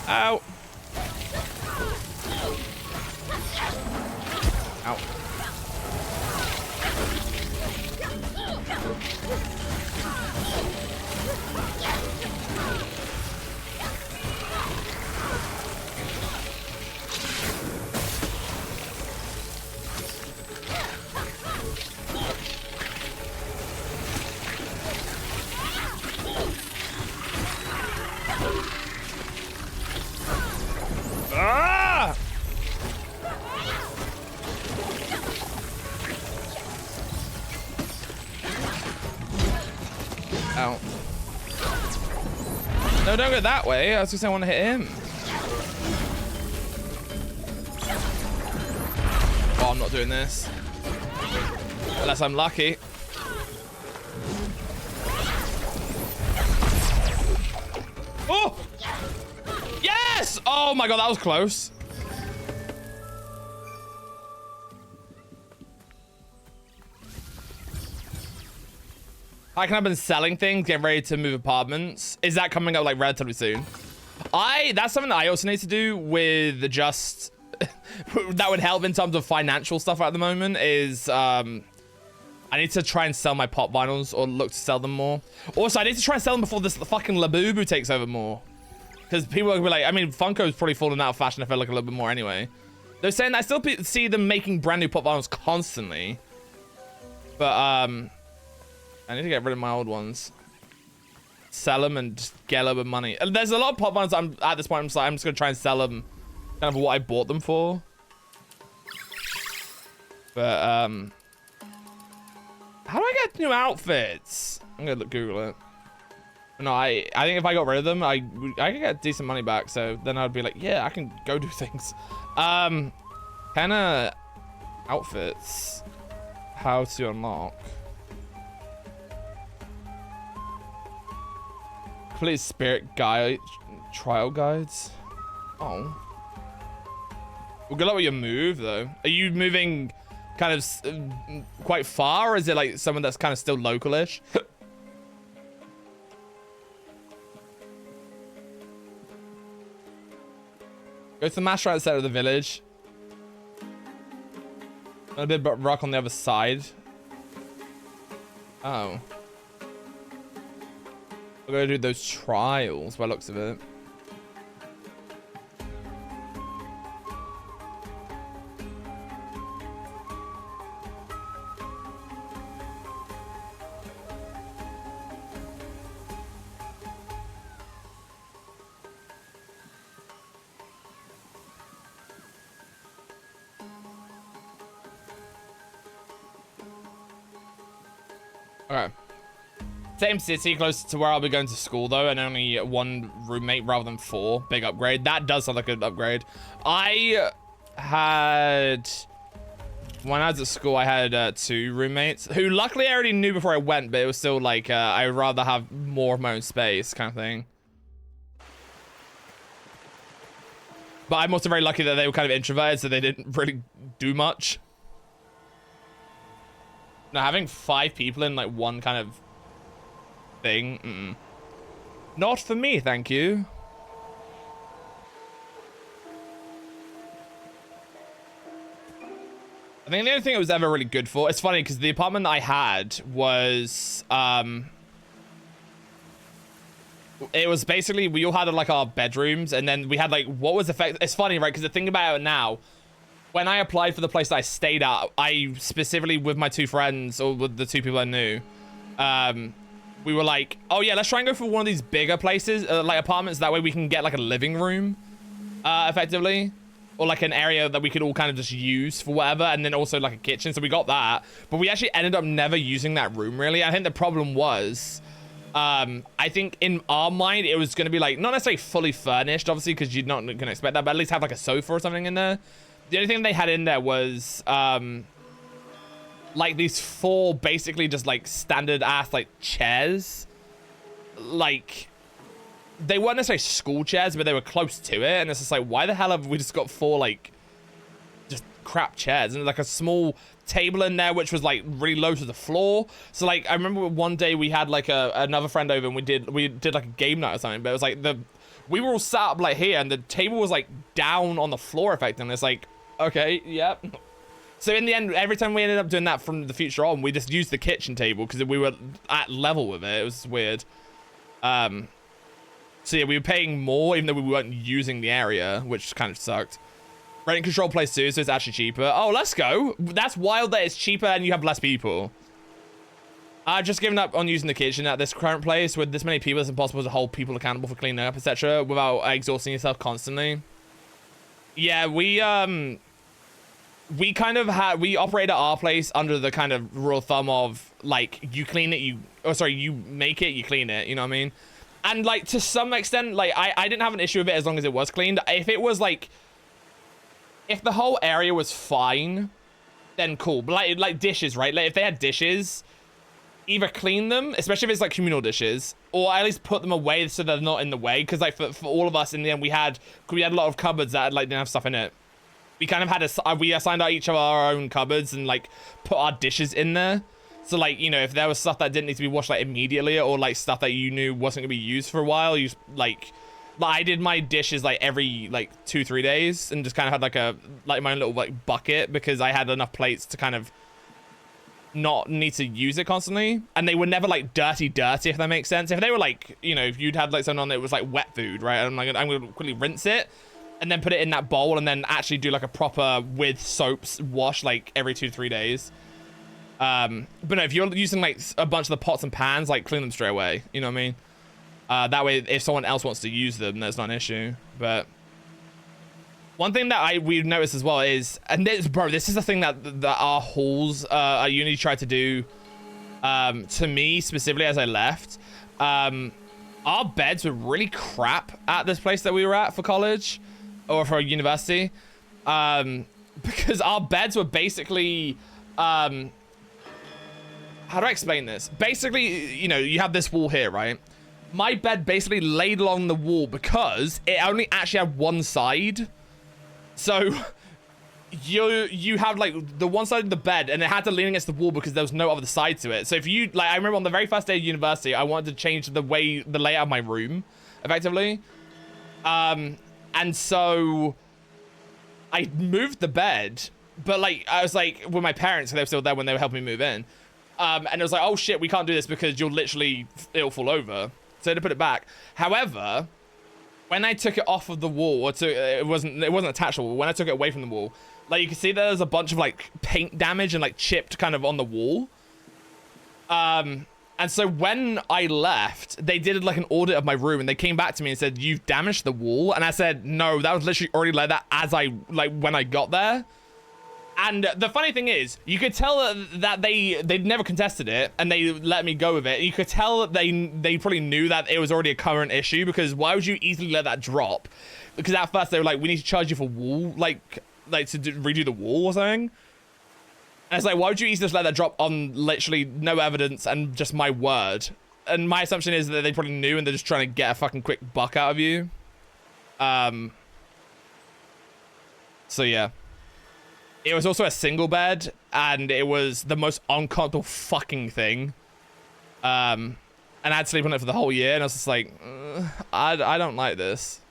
Ow. Ow. Ah! Ow. No, don't go that way. I was just saying I want to hit him. Oh, I'm not doing this. Unless I'm lucky. Oh! Yes! Oh my god, that was close. I can have been selling things, getting ready to move apartments. Is that coming up like relatively soon? That's something that I also need to do with just that would help in terms of financial stuff at the moment is I need to try and sell my pop vinyls or look to sell them more. Also, I need to try and sell them before this fucking Labubu takes over more. Because people are gonna be like, I mean, Funko's probably fallen out of fashion if I look a little bit more anyway. They're saying I still see them making brand new pop vinyls constantly. But, I need to get rid of my old ones. Sell them and just get a little bit of money. And there's a lot of pop vinyls I'm at this point, I'm just gonna try and sell them kind of what I bought them for. But, how do I get new outfits? I'm gonna Google it. No, I think if I got rid of them, I could get decent money back. So then I'd be like, yeah, I can go do things. Kinda outfits. How to unlock. Complete spirit guide trial guides. Oh. Well, good luck with your move though. Are you moving kind of quite far, or is it like someone that's kind of still localish? Go to the master right side of the village. And a bit of rock on the other side. Oh. We're gonna do those trials by the looks of it. Okay. Same city, close to where I'll be going to school though, and only one roommate rather than 4. Big upgrade. That does sound like an upgrade. I had, when I was at school, I had 2 roommates who luckily I already knew before I went, but it was still like, I'd rather have more of my own space kind of thing. But I'm also very lucky that they were kind of introverted, so they didn't really do much. Now, having 5 people in like one kind of thing, not for me, thank you. I think the only thing it was ever really good for, it's funny because the apartment I had was, it was basically, we all had like our bedrooms, and then we had like, what was effect? It's funny, right? Because the thing about it now, when I applied for the place that I stayed at, I specifically with my 2 friends, or with the 2 people I knew, we were like, oh yeah, let's try and go for one of these bigger places, like apartments. That way we can get like a living room, effectively, or like an area that we could all kind of just use for whatever, and then also like a kitchen. So we got that, but we actually ended up never using that room really. I think the problem was, I think in our mind it was going to be like not necessarily fully furnished, obviously, because you're not going to expect that, but at least have like a sofa or something in there. The only thing they had in there was like these 4 basically just like standard ass like chairs. Like they weren't necessarily school chairs, but they were close to it. And it's just like, why the hell have we just got 4 like just crap chairs and like a small table in there which was like really low to the floor. So like I remember one day we had like another friend over and we did like a game night or something, but it was like we were all sat up like here and the table was like down on the floor effectively. It's like, okay, yep. So in the end, every time we ended up doing that from the future on, we just used the kitchen table because we were at level with it. It was weird. So yeah, we were paying more even though we weren't using the area, which kind of sucked. Rent and control place too, so it's actually cheaper. Oh, let's go. That's wild that it's cheaper and you have less people. I've just given up on using the kitchen at this current place. With this many people, it's impossible to hold people accountable for cleaning up, etc. without exhausting yourself constantly. Yeah, we kind of had, we operated our place under the kind of rule of thumb of like, you clean it, you make it, you clean it, you know what I mean? And like to some extent, like I didn't have an issue with it as long as it was cleaned. If it was like, if the whole area was fine, then cool. But like dishes, right? Like if they had dishes, either clean them, especially if it's like communal dishes, or at least put them away so they're not in the way. Because like for all of us in the end, we had a lot of cupboards that like didn't have stuff in it. We kind of had we assigned out each of our own cupboards and like put our dishes in there. So like, you know, if there was stuff that didn't need to be washed like immediately, or like stuff that you knew wasn't gonna be used for a while, you like I did my dishes like every like 2-3 days and just kind of had like my own little like bucket because I had enough plates to kind of not need to use it constantly. And they were never like dirty, if that makes sense. If they were like, you know, if you'd had like something on that was like wet food, right? I'm gonna quickly rinse it and then put it in that bowl and then actually do like a proper with soaps wash like every 2-3 days. But no, if you're using like a bunch of the pots and pans, like clean them straight away, you know what I mean? That way if someone else wants to use them, that's not an issue. But one thing that we've noticed as well is, and this is the thing that our halls at uni tried to do to me specifically as I left. Our beds were really crap at this place that we were at for college or for university, because our beds were basically how do I explain this? Basically, you know, you have this wall here, right? My bed basically laid along the wall because it only actually had one side. So you have like the one side of the bed and it had to lean against the wall because there was no other side to it. So if you like, I remember on the very first day of university, I wanted to change the layout of my room effectively. And so I moved the bed, but like I was like with my parents, they were still there when they were helping me move in. And it was like, oh shit, we can't do this because it'll fall over. So I had to put it back. However, when I took it off of the wall, it wasn't attached to the wall. When I took it away from the wall, like you can see there's a bunch of like paint damage and like chipped kind of on the wall. And so when I left, they did like an audit of my room and they came back to me and said, you've damaged the wall. And I said, no, that was literally already like that when I got there. And the funny thing is, you could tell that they'd never contested it and they let me go with it. You could tell that they probably knew that it was already a current issue, because why would you easily let that drop? Because at first they were like, we need to charge you for wall, like to redo the wall or something. And it's like, why would you easily just let that drop on literally no evidence and just my word? And my assumption is that they probably knew and they're just trying to get a fucking quick buck out of you. So yeah. It was also a single bed, and it was the most uncomfortable fucking thing. And I had to sleep on it for the whole year, and I was just like, I don't like this.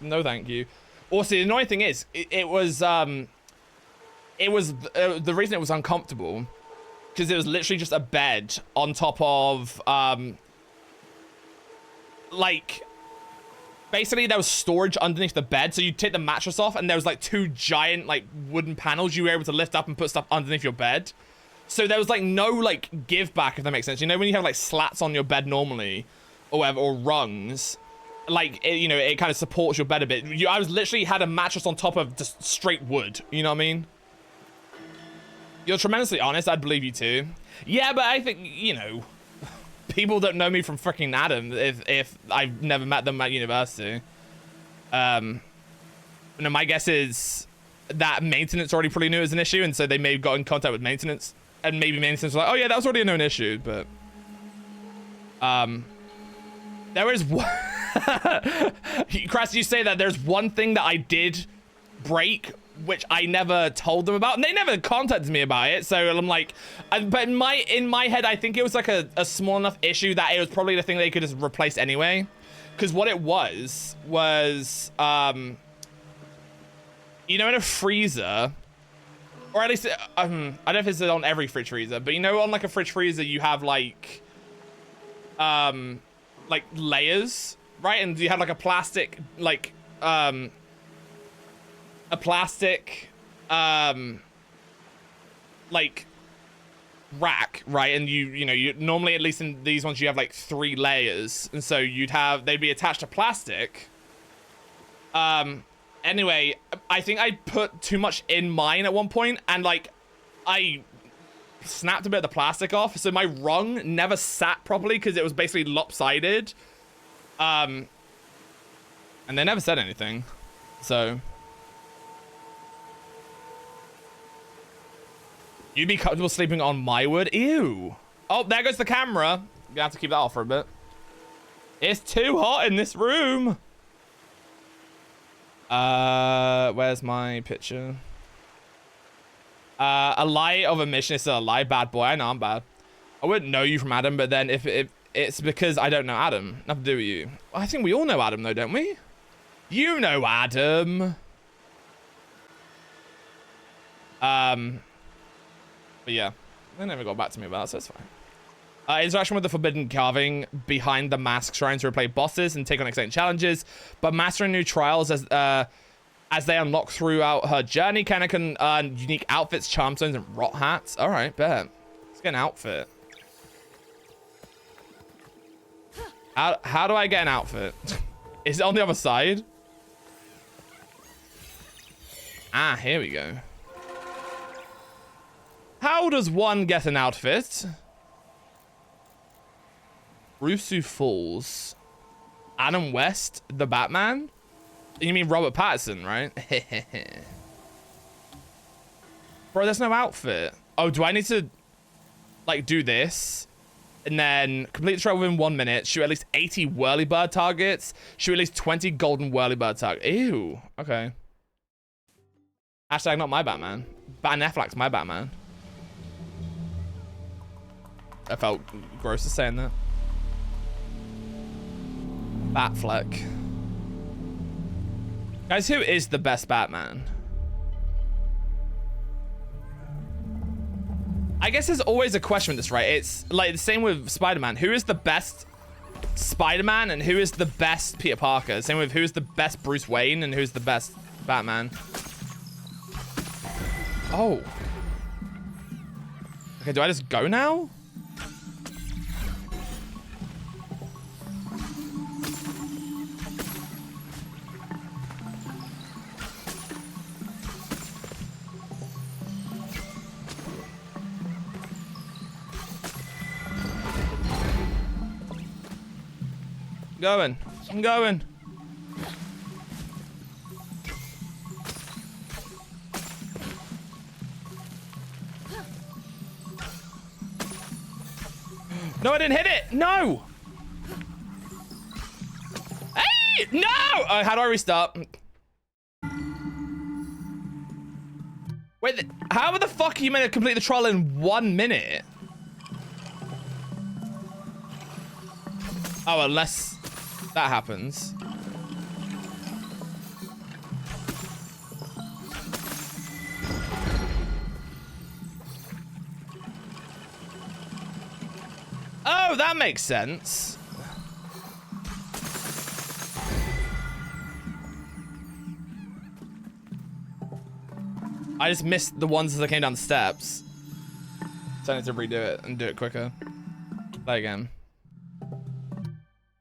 No, thank you. Also, the annoying thing is, the reason it was uncomfortable, because it was literally just a bed on top of, like, basically there was storage underneath the bed, so you'd take the mattress off and there was like 2 giant like wooden panels you were able to lift up and put stuff underneath your bed. So there was like no like give back, if that makes sense. You know when you have like slats on your bed normally or whatever, or rungs, like you know, it kind of supports your bed a bit. I was literally had a mattress on top of just straight wood, you know what I mean? You're tremendously honest, I'd believe you too. Yeah, but I think, you know, people don't know me from freaking Adam if I've never met them at university. No, my guess is that maintenance already probably knew it was an issue, and so they may have got in contact with maintenance and maybe many things like, oh yeah, that was already a known issue, but there is one. Crass, you say that there's one thing that I did break, which I never told them about, and they never contacted me about it. So I'm like, but in my head, I think it was like a small enough issue that it was probably the thing they could just replace anyway. Because what it was you know, in a freezer, or at least I don't know if it's on every fridge freezer, but you know, on like a fridge freezer, you have like layers, right? And you have like a plastic like like rack, right? And you know, you normally, at least in these ones, you have like 3 layers, and so they'd be attached to plastic. Anyway, I think I put too much in mine at one point, and like I snapped a bit of the plastic off, so my rung never sat properly because it was basically lopsided. And they never said anything, so you'd be comfortable sleeping on my wood? Ew. Oh, there goes the camera. You're gonna have to keep that off for a bit. It's too hot in this room. Where's my picture? A lie of omission is still a lie. Bad boy. I know I'm bad. I wouldn't know you from Adam, but then if it's because I don't know Adam. Nothing to do with you. I think we all know Adam though, don't we? You know Adam. But yeah, they never got back to me about that, so it's fine. Interaction with the forbidden carving behind the mask shrine to replay bosses and take on exciting challenges, but mastering new trials as they unlock throughout her journey. Kenna can earn unique outfits, charm stones, and rot hats. All right, bet. Let's get an outfit. How do I get an outfit? Is it on the other side? Ah, here we go. How does one get an outfit? Rusu Falls. Adam West, the Batman? You mean Robert Pattinson, right? Bro, there's no outfit. Oh, do I need to, like, do this? And then complete the trial within 1 minute. Shoot at least 80 whirlybird targets. Shoot at least 20 golden whirlybird targets. Ew. Okay. Hashtag not my Batman. Ben Affleck's my Batman. I felt gross to saying that. Batfleck. Guys, who is the best Batman? I guess there's always a question with this, right? It's like the same with Spider-Man. Who is the best Spider-Man and who is the best Peter Parker? Same with who's the best Bruce Wayne and who's the best Batman. Oh. Okay, do I just go now? Going. I'm going. No, I didn't hit it. No. Hey, no. How do I restart? Wait, how the fuck are you meant to complete the trial in 1 minute? Oh, unless that happens. Oh, that makes sense. I just missed the ones as I came down the steps. So I need to redo it and do it quicker. Play again.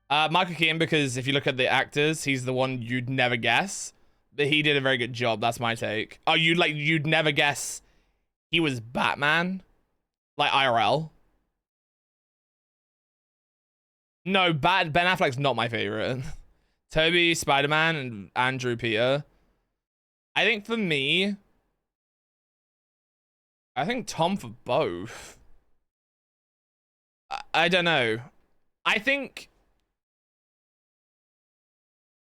Michael Keaton, because if you look at the actors, he's the one you'd never guess. But he did a very good job. That's my take. Oh, you'd never guess he was Batman? Like IRL? No, Ben Affleck's not my favorite. Toby, Spider-Man, and Andrew Peter. I think for me, I think Tom for both. I don't know. I think...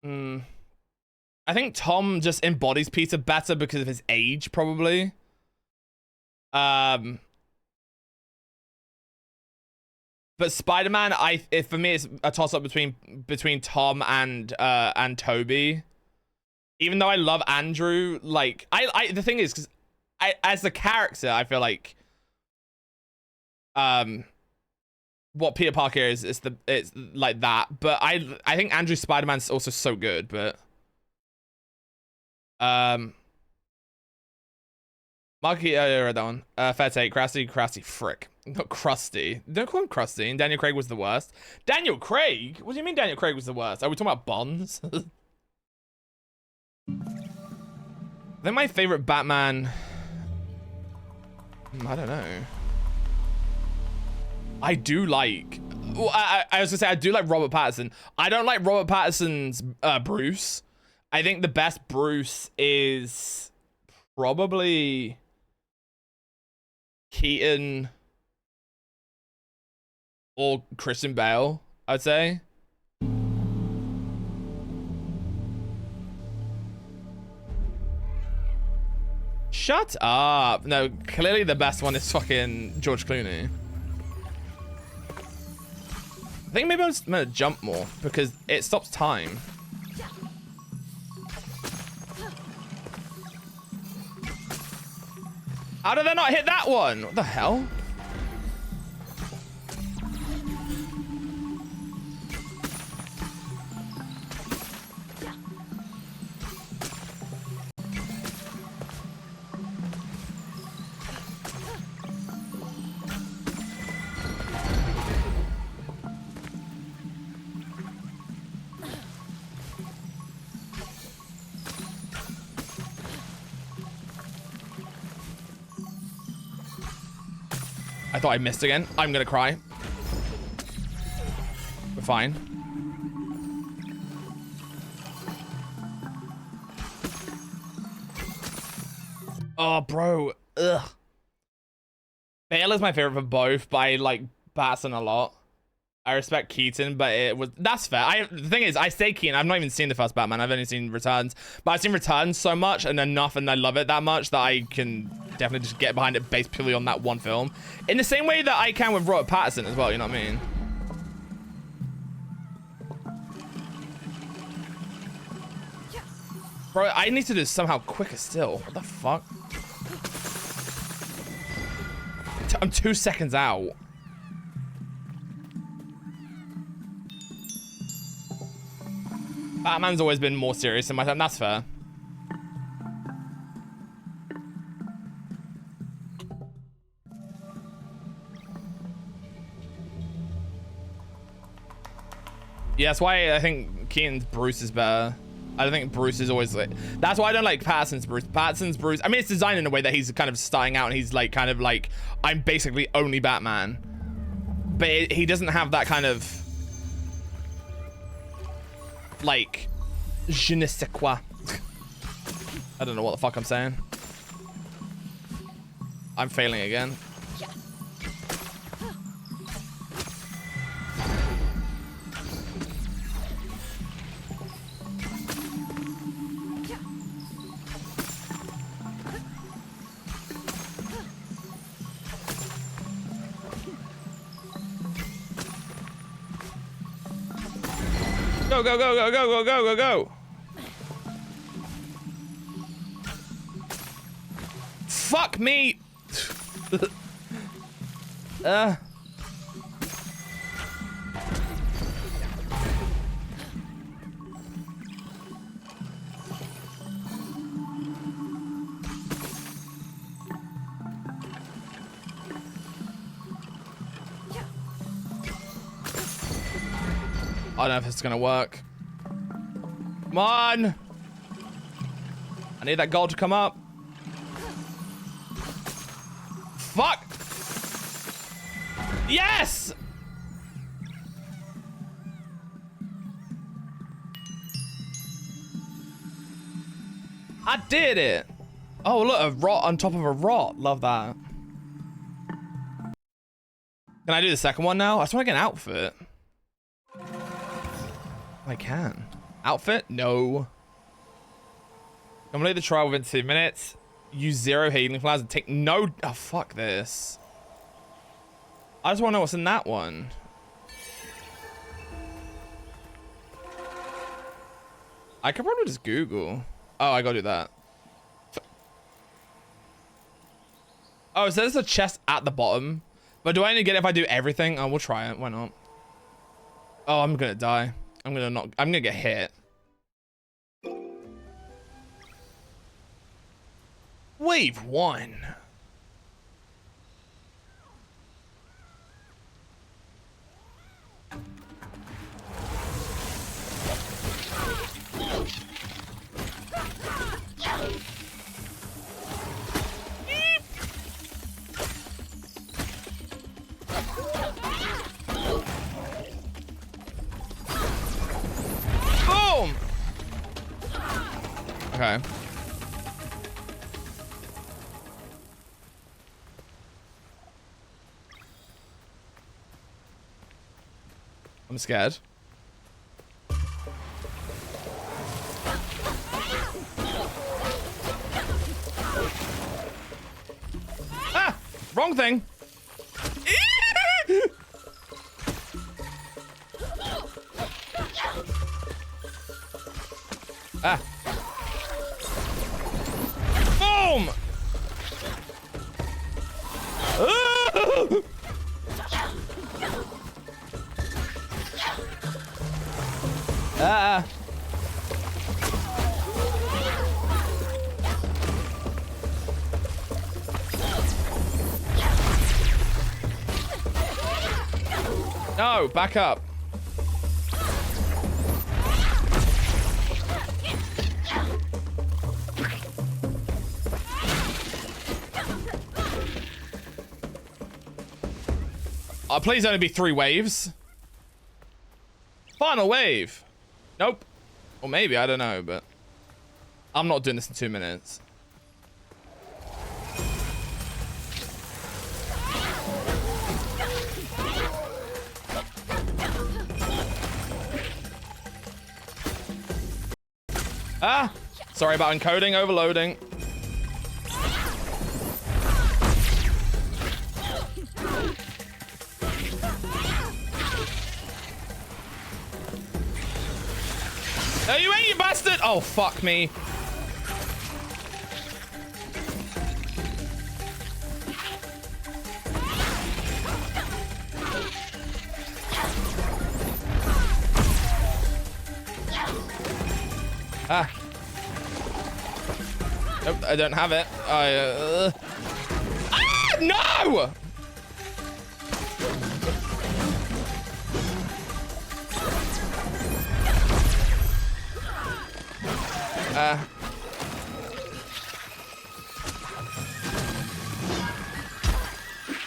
I think Tom just embodies Peter better because of his age, probably. But Spider-Man, for me, it's a toss-up between Tom and Toby. Even though I love Andrew, like the thing is, because as a character, I feel like what Peter Parker is it's like that. But I think Andrew Spider-Man's also so good, but Marky, I read that one. Fair take. Krusty, frick. Not Krusty. Don't call him Krusty. And Daniel Craig was the worst. Daniel Craig? What do you mean Daniel Craig was the worst? Are we talking about Bonds? I think my favorite Batman... I don't know. I do like... Well, I was gonna say, I do like Robert Pattinson. I don't like Robert Pattinson's Bruce. I think the best Bruce is probably Keaton or Christian Bale, I'd say. Shut up. No, clearly the best one is fucking George Clooney. I think maybe I'm just gonna jump more because it stops time. How did they not hit that one? What the hell? I thought I missed again. I'm gonna cry. We're fine. Oh, bro. Ugh. Bale is my favorite for both, but I like Batson a lot. I respect Keaton, but that's fair. The thing is, I say Keaton. I've not even seen the first Batman. I've only seen Returns, but I've seen Returns so much and enough, and I love it that much that I can definitely just get behind it based purely on that one film. In the same way that I can with Robert Pattinson as well. You know what I mean? Bro, I need to do this somehow quicker still. What the fuck? I'm 2 seconds out. Batman's always been more serious in my time. That's fair. Yeah, that's why I think Keaton's Bruce is better. I don't think Bruce is always like... That's why I don't like Pattinson's Bruce. Pattinson's Bruce... I mean, it's designed in a way that he's kind of starting out and he's like, kind of like, I'm basically only Batman. But he doesn't have that kind of... like, je ne sais quoi. I don't know what the fuck I'm saying. I'm failing again. Go, go, go, go, go, go, go, go, go. Fuck me. I don't know if it's gonna work. Come on! I need that gold to come up. Fuck! Yes! I did it! Oh, look, a rot on top of a rot. Love that. Can I do the second one now? I just want to get an outfit. I can. Outfit? No. Complete the trial within 2 minutes. Use 0 healing flowers and take no... Oh, fuck this. I just want to know what's in that one. I could probably just Google. Oh, I gotta do that. Oh, so there's a chest at the bottom. But do I only get it if I do everything? Oh, we'll try it. Why not? Oh, I'm gonna die. I'm gonna get hit. Wave 1. Boom! Okay. I'm scared. Ah! Wrong thing. Ah. Boom! Ah! Ah. No, back up. Please only be 3 waves. Final wave. Nope. Or maybe, I don't know, but I'm not doing this in 2 minutes. Ah! Sorry about encoding, overloading. No, you ain't, you bastard! Oh, fuck me. Ah. Nope, I don't have it. Ah, no!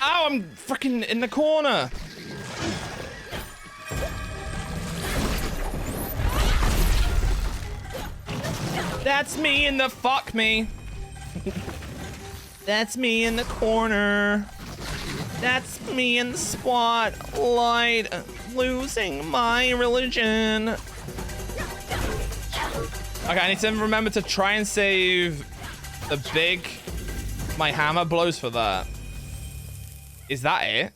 Ow, I'm freaking in the corner. That's me in the fuck me. That's me in the corner. That's me in the spotlight, losing my religion. Okay, I need to remember to try and save the big... My hammer blows for that. Is that it?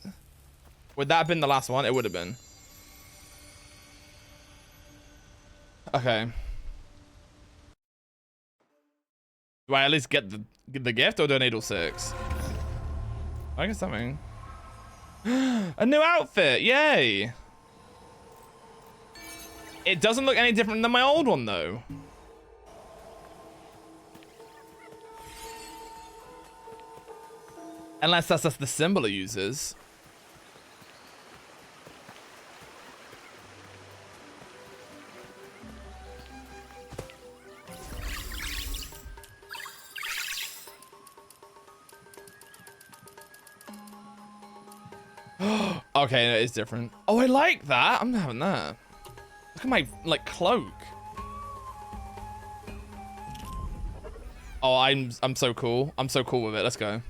Would that have been the last one? It would have been. Okay. Do I at least get the gift, or do I need all 6? I get something. A new outfit! Yay! It doesn't look any different than my old one, though. Unless that's just the symbol it uses. Okay, it is different. Oh, I like that. I'm having that. Look at my, like, cloak. Oh, I'm so cool. I'm so cool with it. Let's go.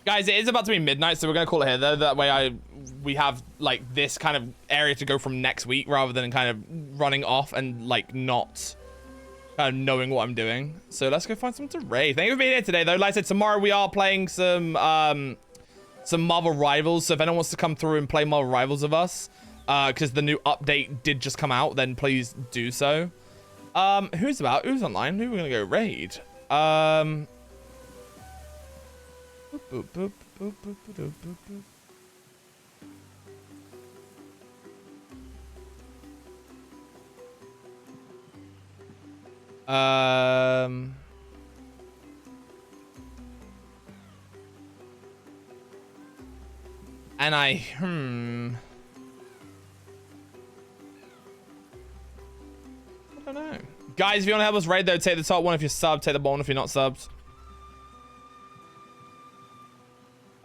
Guys, it is about to be midnight, so we're gonna call it here though. That way we have like this kind of area to go from next week rather than kind of running off and like not knowing what I'm doing. So let's go find someone to raid. Thank you for being here today though. Like I said, tomorrow we are playing some Marvel Rivals. So if anyone wants to come through and play Marvel Rivals with us, because the new update did just come out, then please do so. Who's online? Who are we gonna go raid? Boop, boop, boop, boop, boop, boop, boop, boop. And I don't know. Guys, if you want to help us raid though, take the top one if you're subbed, take the bottom one if you're not subbed.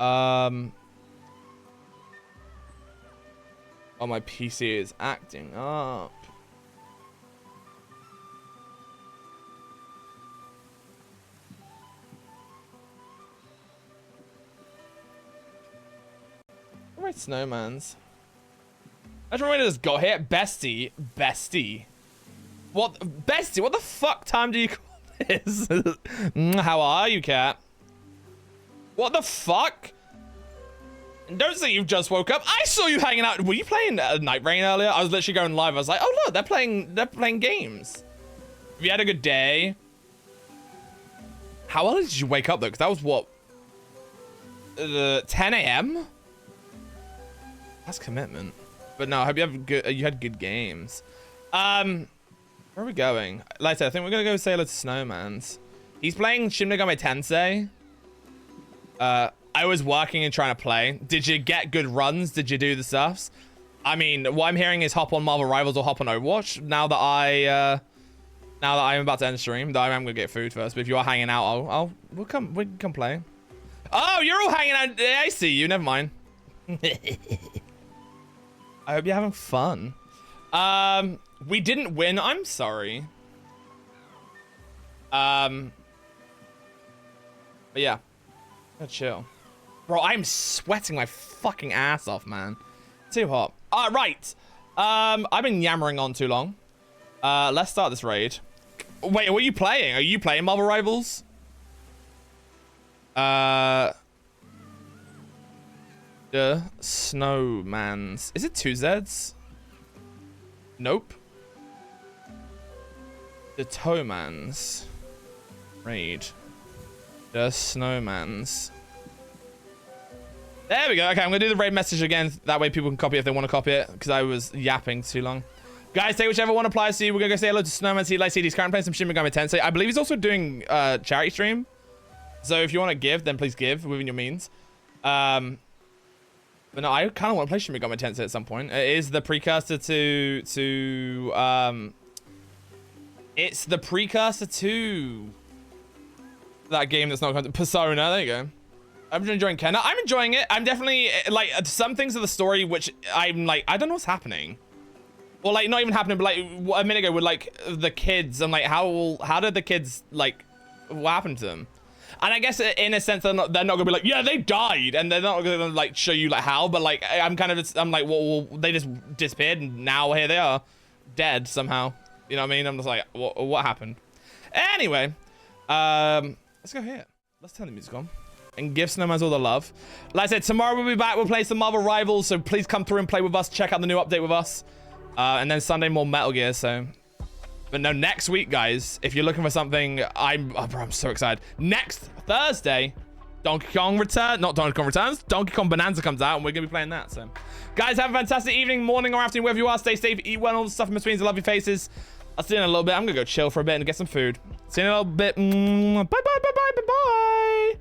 Oh, my PC is acting up. Alright, snowmans. I just remember just got here. Bestie. What? Bestie, what the fuck time do you call this? How are you, cat? What the fuck? Don't say you've just woke up. I saw you hanging out. Were you playing Night Rain earlier? I was literally going live. I was like, oh look, they're playing games. Have you had a good day? How early did you wake up though? Because that was what? 10 a.m. That's commitment. But no, I hope you had good games. Where are we going? Like I said, I think we're gonna go say hello to Snowman's. He's playing Shin Megami Tensei. I was working and trying to play. Did you get good runs? Did you do the stuffs? I mean, what I'm hearing is hop on Marvel Rivals or hop on Overwatch. Now that I'm about to end stream, though I am gonna get food first. But if you are hanging out, we can come play. Oh, you're all hanging out. I see you. Never mind. I hope you're having fun. We didn't win. I'm sorry. But yeah. Chill. Bro, I'm sweating my fucking ass off, man. Too hot. Right. I've been yammering on too long. Let's start this raid. Wait, what are you playing? Are you playing Marvel Rivals? The Snowmans. Is it 2 Zs? Nope. The Toemans. Raid. The Snowmans. There we go. Okay, I'm gonna do the raid message again. That way people can copy it if they want to copy it, because I was yapping too long. Guys, take whichever one applies to you. We're gonna go say hello to Snowman. See, like, he's currently playing some Shin Megami Tensei. I believe he's also doing charity stream. So if you want to give, then please give within your means. But no, I kind of want to play Shin Megami Tensei at some point. It is the precursor to it's the precursor to that game that's not Persona. There you go. I'm enjoying Kenna. I'm enjoying it. I'm definitely like some things of the story which I'm like, I don't know what's happening. Or like not even happening, but like a minute ago with like the kids. I'm like, how did the kids like what happened to them? And I guess in a sense they're not gonna be like, yeah, they died, and they're not gonna like show you like how, but like I'm like, well, they just disappeared and now here they are, dead somehow. You know what I mean? I'm just like, what happened? Anyway, let's go here. Let's turn the music on and give Snowmans all the love. Like I said, tomorrow we'll be back. We'll play some Marvel Rivals, so please come through and play with us. Check out the new update with us. And then Sunday more Metal Gear. So, but no, next week, guys, if you're looking for something, I'm so excited. Next Thursday, Donkey Kong Returns. Not Donkey Kong Returns. Donkey Kong Bonanza comes out, and we're gonna be playing that. So, guys, have a fantastic evening, morning, or afternoon, wherever you are. Stay safe, eat well, all the stuff in between. Love your faces. I'll see you in a little bit. I'm gonna go chill for a bit and get some food. See you in a little bit. Bye bye bye bye bye bye.